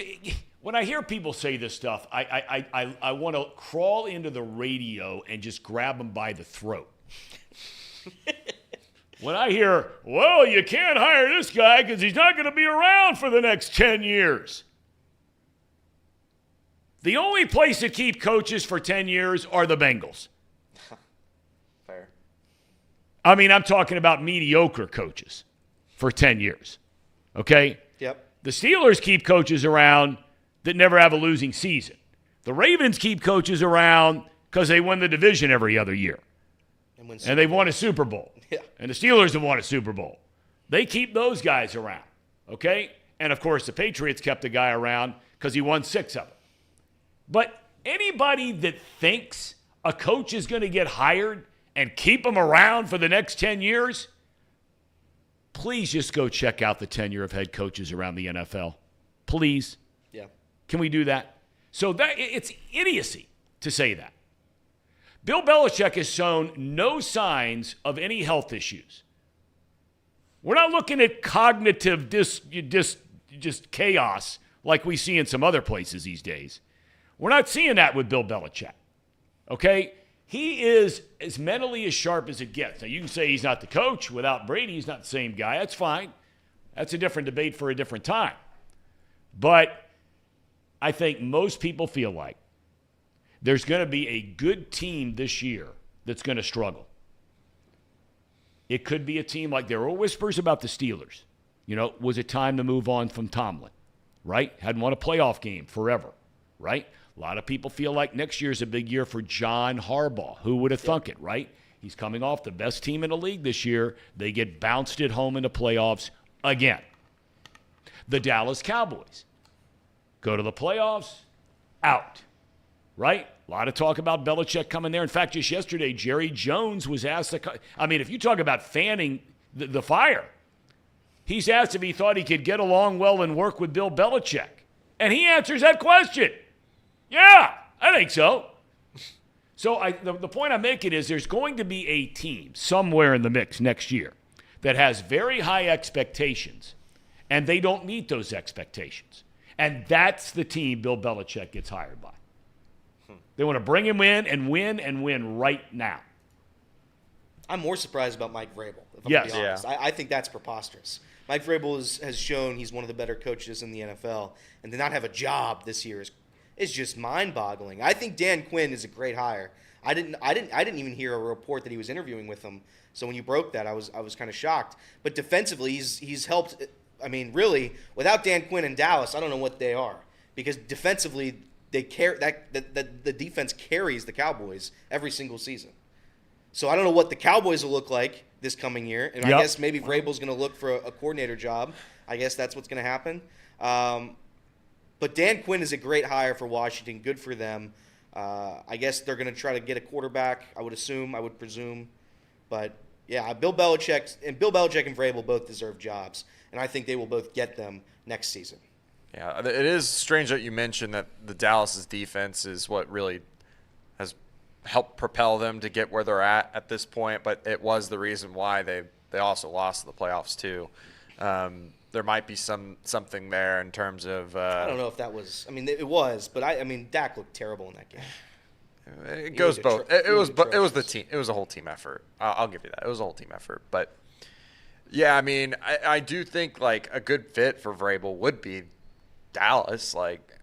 when I hear people say this stuff, I want to crawl into the radio and just grab them by the throat. When I hear, well, you can't hire this guy because he's not going to be around for the next 10 years. The only place to keep coaches for 10 years are the Bengals. Fair. I mean, I'm talking about mediocre coaches for 10 years. Okay? Yep. The Steelers keep coaches around that never have a losing season. The Ravens keep coaches around because they win the division every other year. And they've won a Super Bowl. Yeah. And the Steelers have won a Super Bowl. They keep those guys around. Okay? And, of course, the Patriots kept the guy around because he won 6 of them. But anybody that thinks a coach is going to get hired and keep him around for the next 10 years, please just go check out the tenure of head coaches around the NFL. Please. Yeah. Can we do that? So that it's idiocy to say that. Bill Belichick has shown no signs of any health issues. We're not looking at cognitive just chaos like we see in some other places these days. We're not seeing that with Bill Belichick. Okay? He is as mentally as sharp as it gets. Now, you can say he's not the coach. Without Brady, he's not the same guy. That's fine. That's a different debate for a different time. But I think most people feel like there's going to be a good team this year that's going to struggle. It could be a team like there were whispers about the Steelers. Was it time to move on from Tomlin? Right? Hadn't won a playoff game forever. Right? A lot of people feel like next year's a big year for John Harbaugh. Who would have thunk it, right? He's coming off the best team in the league this year. They get bounced at home in the playoffs again. The Dallas Cowboys go to the playoffs, out. Right? A lot of talk about Belichick coming there. In fact, just yesterday, Jerry Jones was asked to if you talk about fanning the fire, he's asked if he thought he could get along well and work with Bill Belichick. And he answers that question. Yeah, I think so. So the point I'm making is there's going to be a team somewhere in the mix next year that has very high expectations, and they don't meet those expectations. And that's the team Bill Belichick gets hired by. They want to bring him in and win right now. I'm more surprised about Mike Vrabel, if I'm yes. going to be honest. I think that's preposterous. Mike Vrabel has shown he's one of the better coaches in the NFL, and to not have a job this year is just mind-boggling. I think Dan Quinn is a great hire. I didn't even hear a report that he was interviewing with him. So when you broke that, I was kind of shocked. But defensively, he's helped. I mean, really, without Dan Quinn in Dallas, I don't know what they are, because defensively the defense carries the Cowboys every single season. So I don't know what the Cowboys will look like this coming year. And Yep. I guess maybe Vrabel's going to look for a coordinator job. I guess that's what's going to happen. But Dan Quinn is a great hire for Washington. Good for them. I guess they're going to try to get a quarterback, I would presume. But, yeah, Bill Belichick and Vrabel both deserve jobs. And I think they will both get them next season. Yeah, it is strange that you mentioned that the Dallas's defense is what really has helped propel them to get where they're at this point, but it was the reason why they also lost to the playoffs too. There might be something there in terms of I don't know if that was – I mean, it was, but Dak looked terrible in that game. It goes both. It was the team. It was a whole team effort. I'll give you that. It was a whole team effort. But, yeah, I mean, I do think, like, a good fit for Vrabel would be Dallas. Like,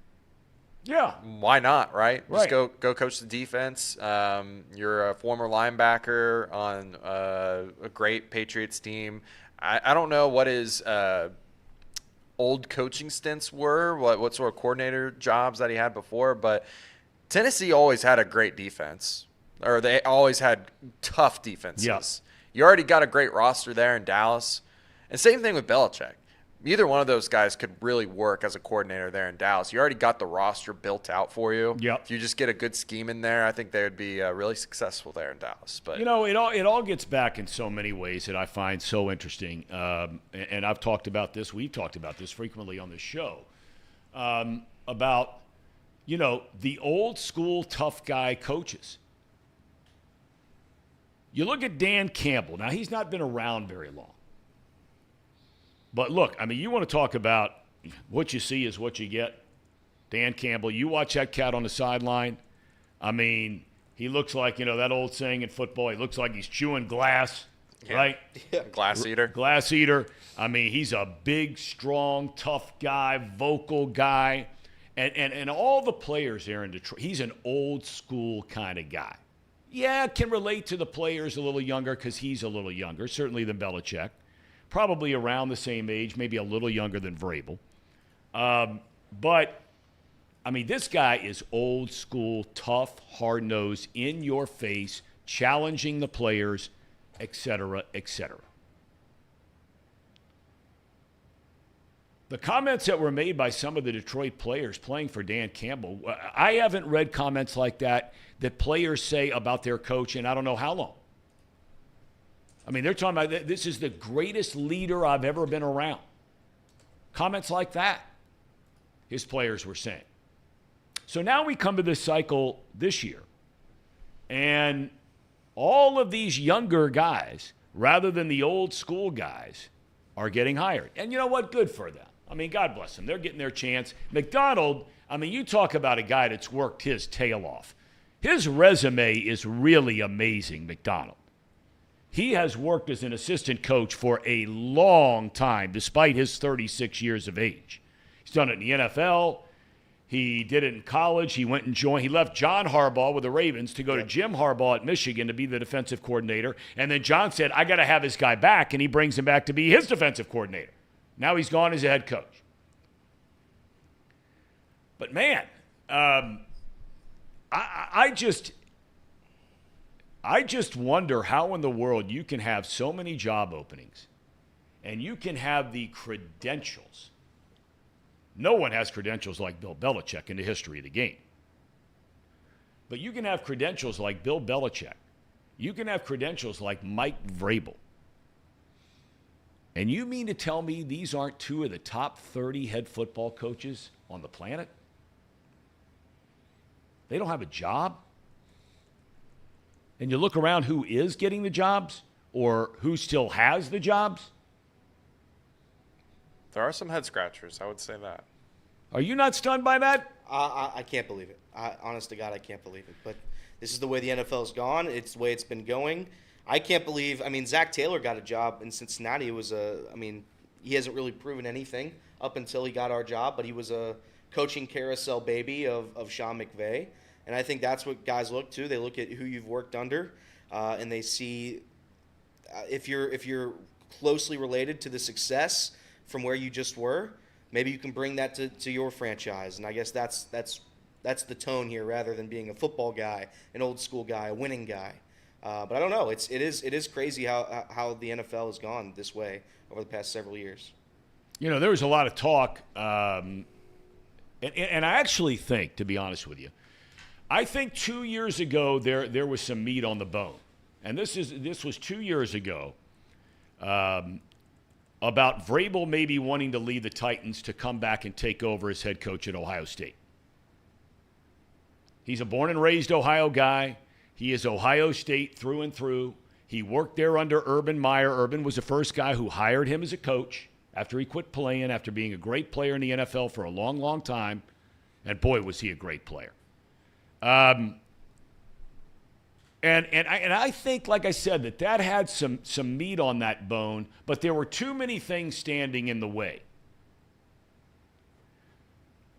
yeah, why not, right? Right. Just go coach the defense. You're a former linebacker on a great Patriots team. I don't know what his old coaching stints were, what sort of coordinator jobs that he had before, but Tennessee always had a great defense, or they always had tough defenses. Yeah. You already got a great roster there in Dallas. And same thing with Belichick. Either one of those guys could really work as a coordinator there in Dallas. You already got the roster built out for you. Yep. If you just get a good scheme in there, I think they would be really successful there in Dallas. But it all gets back in so many ways that I find so interesting. And I've talked about this. We've talked about this frequently on the show about the old school tough guy coaches. You look at Dan Campbell. Now, he's not been around very long. But look, I mean, you want to talk about what you see is what you get. Dan Campbell, you watch that cat on the sideline. I mean, he looks like, that old saying in football, he looks like he's chewing glass, right? Yeah. Glass eater. Glass eater. I mean, he's a big, strong, tough guy, vocal guy. And all the players there in Detroit, he's an old school kind of guy. Yeah, can relate to the players a little younger because he's a little younger, certainly than Belichick. Probably around the same age, maybe a little younger than Vrabel. But, I mean, this guy is old school, tough, hard-nosed, in your face, challenging the players, et cetera, et cetera. The comments that were made by some of the Detroit players playing for Dan Campbell, I haven't read comments like that players say about their coach in I don't know how long. I mean, they're talking about this is the greatest leader I've ever been around. Comments like that, his players were saying. So now we come to this cycle this year, and all of these younger guys, rather than the old school guys, are getting hired. And you know what? Good for them. I mean, God bless them. They're getting their chance. McDonald, I mean, you talk about a guy that's worked his tail off. His resume is really amazing, McDonald. He has worked as an assistant coach for a long time, despite his 36 years of age. He's done it in the NFL. He did it in college. He went and joined. He left John Harbaugh with the Ravens to go to Jim Harbaugh at Michigan to be the defensive coordinator. And then John said, I got to have this guy back, and he brings him back to be his defensive coordinator. Now he's gone as a head coach. But, man, I just wonder how in the world you can have so many job openings and you can have the credentials. No one has credentials like Bill Belichick in the history of the game. But you can have credentials like Bill Belichick. You can have credentials like Mike Vrabel. And you mean to tell me these aren't two of the top 30 head football coaches on the planet? They don't have a job? And you look around who is getting the jobs or who still has the jobs? There are some head scratchers, I would say that. Are you not stunned by that? I can't believe it. Honest to God, I can't believe it. But this is the way the NFL's gone. It's the way it's been going. I can't believe, Zach Taylor got a job in Cincinnati. It was he hasn't really proven anything up until he got our job, but he was a coaching carousel baby of Sean McVay. And I think that's what guys look to. They look at who you've worked under, and they see if you're closely related to the success from where you just were, maybe you can bring that to your franchise. And I guess that's the tone here, rather than being a football guy, an old school guy, a winning guy. But I don't know. It is crazy how the NFL has gone this way over the past several years. There was a lot of talk, and I actually think, to be honest with you, I think 2 years ago there was some meat on the bone, and this was 2 years ago, about Vrabel maybe wanting to lead the Titans to come back and take over as head coach at Ohio State. He's a born and raised Ohio guy. He is Ohio State through and through. He worked there under Urban Meyer. Urban was the first guy who hired him as a coach after he quit playing, after being a great player in the NFL for a long, long time. And boy, was he a great player. And I think, like I said, that had some meat on that bone, but there were too many things standing in the way.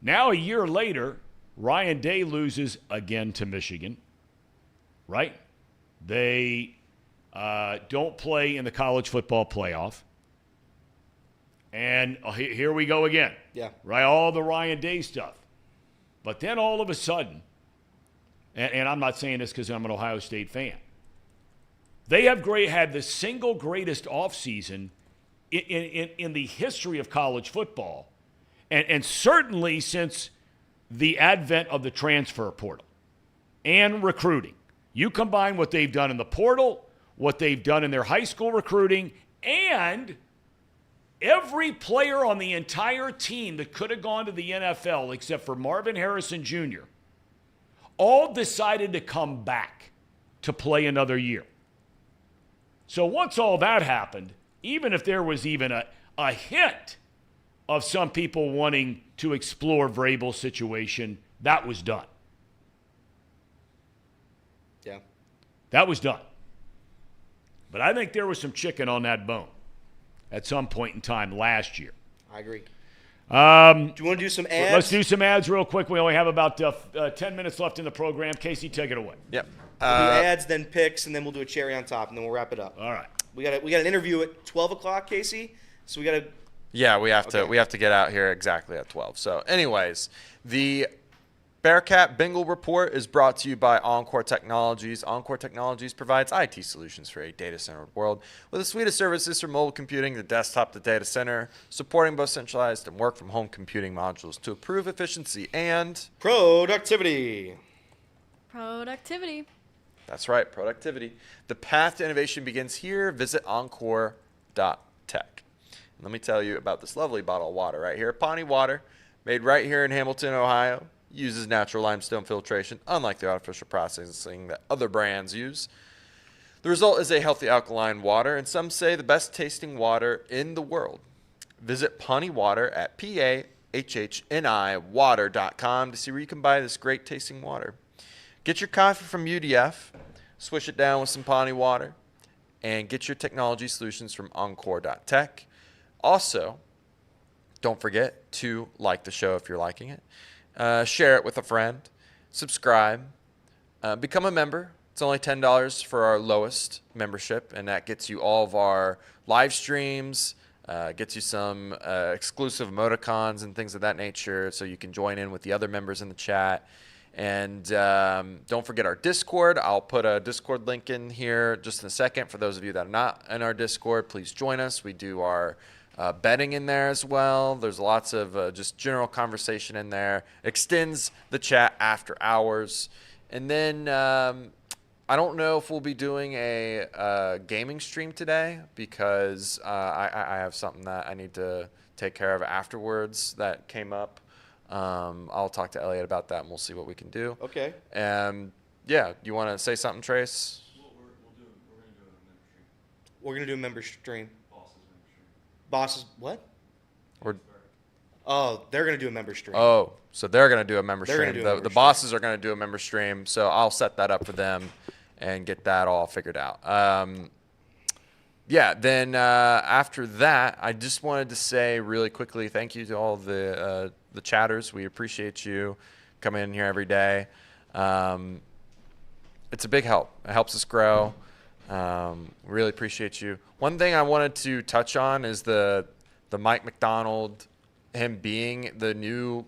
Now, a year later, Ryan Day loses again to Michigan, right? They don't play in the college football playoff. And here we go again. Yeah. Right, all the Ryan Day stuff. But then all of a sudden, and I'm not saying this because I'm an Ohio State fan, they have had the single greatest offseason in the history of college football, and certainly since the advent of the transfer portal and recruiting. You combine what they've done in the portal, what they've done in their high school recruiting, and every player on the entire team that could have gone to the NFL except for Marvin Harrison Jr. all decided to come back to play another year. So once all that happened, even if there was even a hint of some people wanting to explore Vrabel's situation, that was done. Yeah. That was done. But I think there was some chicken on that bone at some point in time last year. I agree. Do you want to do some ads? Let's do some ads real quick. We only have about 10 minutes left in the program. Casey, take it away. Yep. We'll do ads, then picks, and then we'll do a cherry on top, and then we'll wrap it up. All right. We got an interview at 12 o'clock, Casey. So we got to. Yeah, we have to get out here exactly at 12. So, anyways, the Bearcat Bengal Report is brought to you by Encore Technologies. Encore Technologies provides IT solutions for a data-centered world with a suite of services from mobile computing to desktop to data center, supporting both centralized and work-from-home computing modules to improve efficiency and productivity. Productivity. That's right, productivity. The path to innovation begins here. Visit encore.tech. And let me tell you about this lovely bottle of water right here. Pahhni water, made right here in Hamilton, Ohio. Uses natural limestone filtration, unlike the artificial processing that other brands use. The result is a healthy alkaline water, and some say the best tasting water in the world. Visit Pahhni Water at PAHHNI water.com to see where you can buy this great tasting water. Get your coffee from UDF, swish it down with some Pahhni water, and get your technology solutions from Encore.tech. Also, don't forget to like the show if you're liking it. Share it with a friend. Subscribe. Become a member. It's only $10 for our lowest membership, and that gets you all of our live streams, gets you some exclusive emoticons and things of that nature, so you can join in with the other members in the chat. And don't forget our Discord. I'll put a Discord link in here just in a second. For those of you that are not in our Discord, please join us. We do our betting in there as well. There's lots of just general conversation in there. Extends the chat after hours. And then I don't know if we'll be doing a gaming stream today because I have something that I need to take care of afterwards that came up. I'll talk to Elliot about that, and we'll see what we can do. Okay. Yeah, you want to say something, Trace? We're going to do a member stream. Bosses, what? Or, oh, they're going to do a member stream. Oh, so they're going to do a member They're stream. gonna do a member The stream. bosses are going to do a member stream, so I'll set that up for them and get that all figured out. Yeah, then after that, I just wanted to say really quickly thank you to all the chatters. We appreciate you coming in here every day. It's a big help. It helps us grow. Really appreciate you. One thing I wanted to touch on is the Mike McDonald, him being the new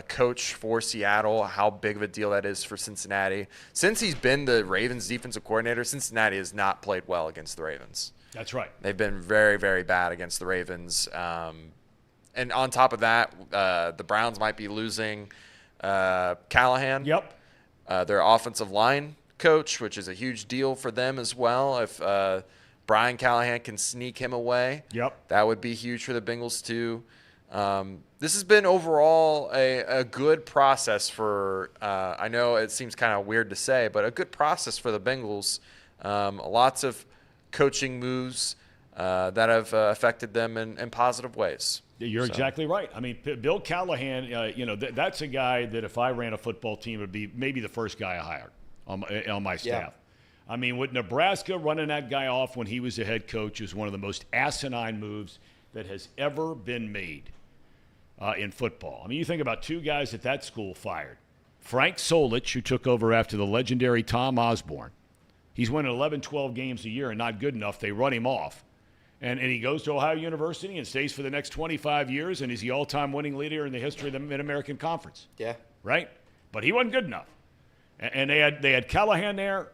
coach for Seattle, how big of a deal that is for Cincinnati. Since he's been the Ravens defensive coordinator, Cincinnati has not played well against the Ravens. That's right. They've been very, very bad against the Ravens. And on top of that, the Browns might be losing Callahan. Yep. Their offensive line coach, which is a huge deal for them as well. If Brian Callahan can sneak him away, that would be huge for the Bengals too. This has been overall a good process for, I know it seems kind of weird to say, but a good process for the Bengals. Lots of coaching moves that have affected them in positive ways. You're exactly right. I mean, Bill Callahan, that's a guy that if I ran a football team, would be maybe the first guy I hired on my staff. I mean, with Nebraska running that guy off when he was the head coach is one of the most asinine moves that has ever been made in football. I mean, you think about two guys at that school fired. Frank Solich, who took over after the legendary Tom Osborne. He's winning 11, 12 games a year and not good enough. They run him off. And he goes to Ohio University and stays for the next 25 years and is the all-time winning leader in the history of the Mid-American Conference. Yeah. Right? But he wasn't good enough. And they had Callahan there.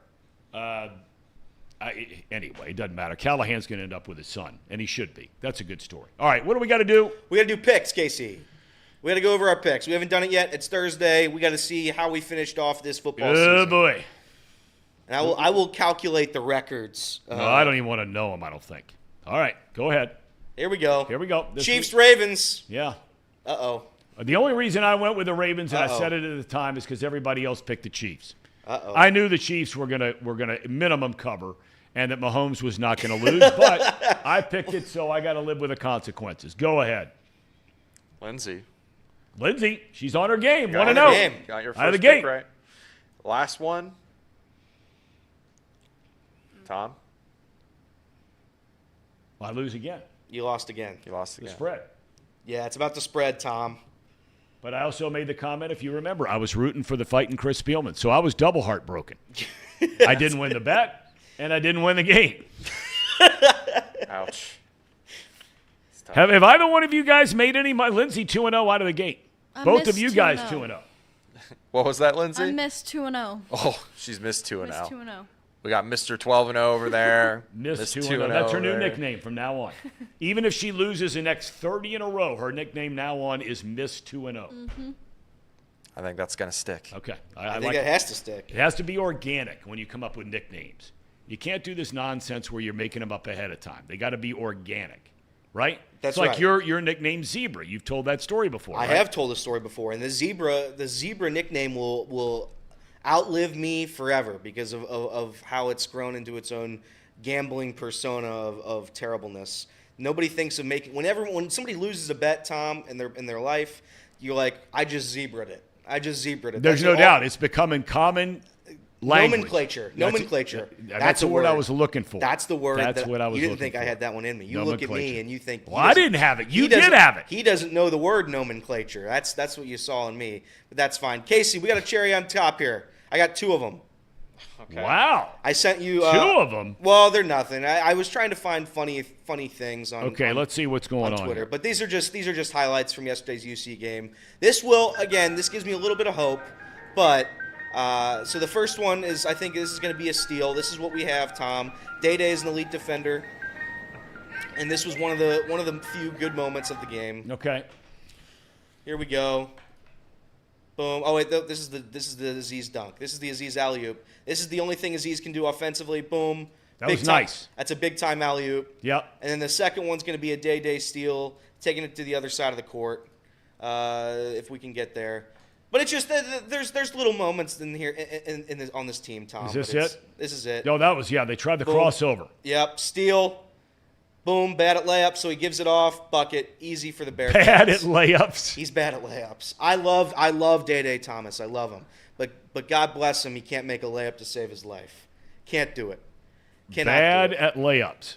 Anyway, it doesn't matter. Callahan's going to end up with his son, and he should be. That's a good story. All right, what do we got to do? We got to do picks, Casey. We got to go over our picks. We haven't done it yet. It's Thursday. We got to see how we finished off this football season. Oh, boy. And I will calculate the records. No, I don't even want to know them, I don't think. All right, go ahead. Here we go. Chiefs-Ravens. Yeah. Uh-oh. The only reason I went with the Ravens, and I said it at the time, is because everybody else picked the Chiefs. I knew the Chiefs were gonna minimum cover, and that Mahomes was not gonna lose. But I picked it, so I got to live with the consequences. Go ahead, Lindsay, she's on her game. Got 1-0. Got your first out of the pick gate. right. Last one, Tom. I lose again. You lost again. The spread. Yeah, it's about the spread, Tom. But I also made the comment, if you remember, I was rooting for the fighting Chris Spielman. So I was double heartbroken. I didn't win the bet, and I didn't win the game. Ouch. Have either one of you guys made any money? Lindsay 2-0 out of the gate. Both of you guys 2-0. What was that, Lindsay? I missed 2-0. Oh, she's missed 2-0. Missed 2-0. We got Mr. 12-0 over there. Miss 2-0. That's her new nickname from now on. Even if she loses the next 30 in a row, her nickname now on is Miss 2-0. Mm-hmm. I think that's going to stick. Okay. I think it has to stick. It has to be organic when you come up with nicknames. You can't do this nonsense where you're making them up ahead of time. They got to be organic, right? That's it's like right. your nickname Zebra. You've told that story before. I have told the story before, and the zebra nickname will outlive me forever because of how it's grown into its own gambling persona of terribleness. Nobody thinks of making when somebody loses a bet, Tom, in their life, you're like, I just zebraed it. There's no doubt. It's becoming common language. Nomenclature. That's the word I was looking for. That's the word. That's what I was looking for. You didn't think I had that one in me. You look at me and you think. Well, I didn't have it. You did have it. He doesn't know the word nomenclature. That's what you saw in me. But that's fine. Casey, we got a cherry on top here. I got 2 of them. Okay. Wow. I sent you 2 of them. Well, they're nothing. I was trying to find funny things on. Okay, let's see what's going on Twitter. here. But these are just highlights from yesterday's UC game. This gives me a little bit of hope. But so the first one is, I think this is going to be a steal. This is what we have, Tom. Day is an elite defender, and this was one of the few good moments of the game. Okay. Here we go. Boom. Oh wait, this is the Aziz dunk. This is the Aziz alley-oop. This is the only thing Aziz can do offensively. Boom. That was nice. That's a big time alley-oop. Yep. And then the second one's going to be a day steal, taking it to the other side of the court, if we can get there. But it's just there's little moments in here on this team, Tom. Is this it? This is it. No, that was They tried the crossover. Yep. Steal. Boom, bad at layups, so he gives it off. Bucket, easy for the Bearcats. Bad at layups. He's bad at layups. I love Day Thomas. I love him, but God bless him, he can't make a layup to save his life. Can't do it. Bad at layups.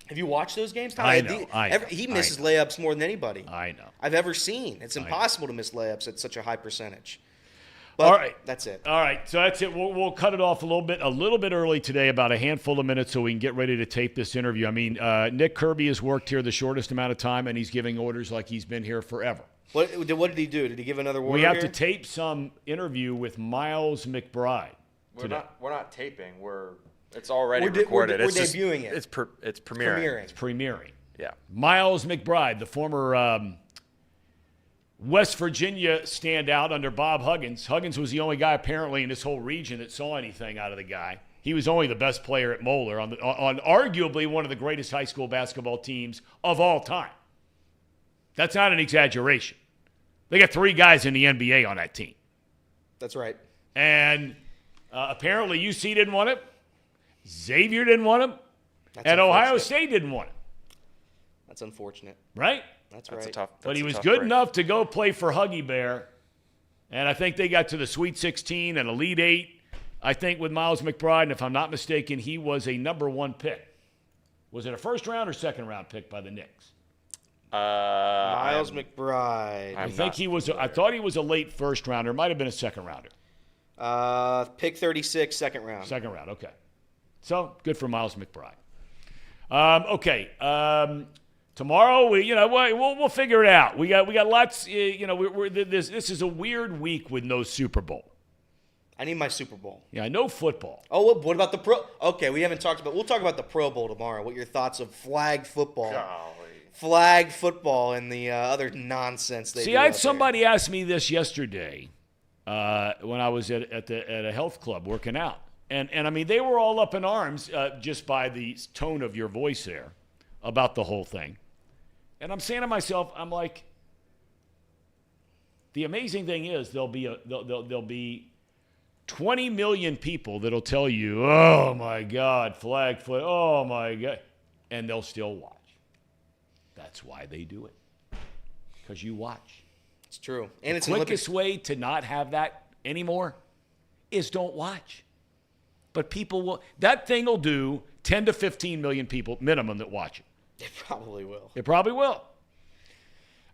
Have you watched those games, Tom? I know. He misses layups more than anybody I know. I've ever seen. It's impossible to miss layups at such a high percentage. But all right, that's it. All right, so that's it. We'll cut it off a little bit early today, about a handful of minutes, so we can get ready to tape this interview. I mean, Nick Kirby has worked here the shortest amount of time, and he's giving orders like he's been here forever. What did he do? Did he give another word? We have here? to tape some interview with Miles McBride. We're not taping. It's already recorded. We're debuting it. It's premiering. It's premiering. Yeah. Miles McBride, the former West Virginia standout under Bob Huggins. Huggins was the only guy apparently in this whole region that saw anything out of the guy. He was only the best player at Moeller on arguably one of the greatest high school basketball teams of all time. That's not an exaggeration. They got 3 guys in the NBA on that team. That's right. And apparently UC didn't want him. Xavier didn't want him. And Ohio State didn't want him. That's unfortunate. Right? That's right. But he was good enough to go play for Huggy Bear. And I think they got to the Sweet 16 and Elite 8, I think, with Miles McBride. And if I'm not mistaken, he was a number 1 pick. Was it a first round or second round pick by the Knicks? Miles McBride. I thought he was a late first rounder. It might have been a second rounder. Pick 36, second round. Second round, okay. So good for Miles McBride. Okay. Tomorrow, we'll figure it out. We got lots. This is a weird week with no Super Bowl. I need my Super Bowl. Yeah, no football. Oh, what about the Pro? Okay, we haven't talked about. We'll talk about the Pro Bowl tomorrow. What your thoughts of flag football? Golly. Flag football and the other nonsense they do. I had somebody ask me this yesterday when I was at a health club working out, and I mean they were all up in arms just by the tone of your voice there about the whole thing, and I'm saying to myself, I'm like, the amazing thing is there'll be 20 million people that'll tell you, oh my God, flag foot, oh my God, and they'll still watch. That's why they do it. Because you watch. It's true. And it's the quickest way to not have that anymore is don't watch. But people will. That thing will do 10 to 15 million people minimum that watch it. It probably will. It probably will.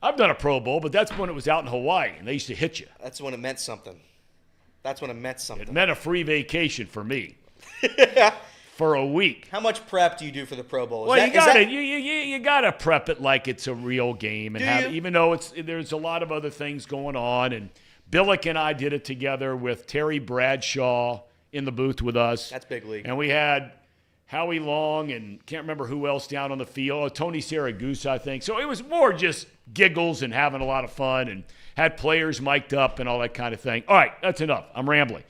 I've done a Pro Bowl, but that's when it was out in Hawaii, and they used to hit you. That's when it meant something. It meant a free vacation for me. For a week. How much prep do you do for the Pro Bowl? Well, you gotta prep it like it's a real game, and even though there's a lot of other things going on. And Billick and I did it together with Terry Bradshaw in the booth with us. That's big league. And we had Howie Long and can't remember who else down on the field. Tony Saragusa, I think. So it was more just giggles and having a lot of fun, and had players mic'd up and all that kind of thing. All right, that's enough. I'm rambling.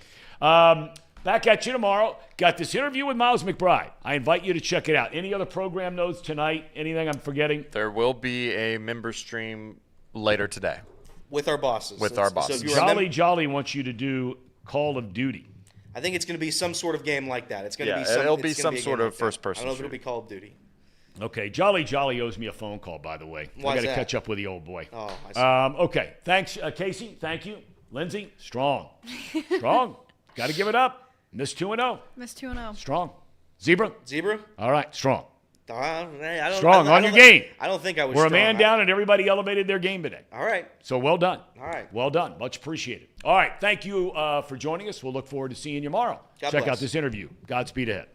Back at you tomorrow. Got this interview with Miles McBride. I invite you to check it out. Any other program notes tonight? Anything I'm forgetting? There will be a member stream later today. With our bosses. So Jolly wants you to do Call of Duty. I think it's going to be some sort of game like that. It's going to be it'll be some sort of first-person. I don't know if it'll be Call of Duty. Okay, Jolly owes me a phone call, by the way. Why I got is to that? catch up with the old boy. Oh, I see. Okay, thanks, Casey. Thank you. Lindsay, strong. Strong. Got to give it up. Miss 2-0. Miss 2-0. Strong. Zebra? All right, strong. Strong on your game. I don't think I was We're strong. a man down, and everybody elevated their game today. All right. So well done. All right. Well done. Much appreciated. All right. Thank you for joining us. We'll look forward to seeing you tomorrow. God Check bless. out this interview. Godspeed ahead.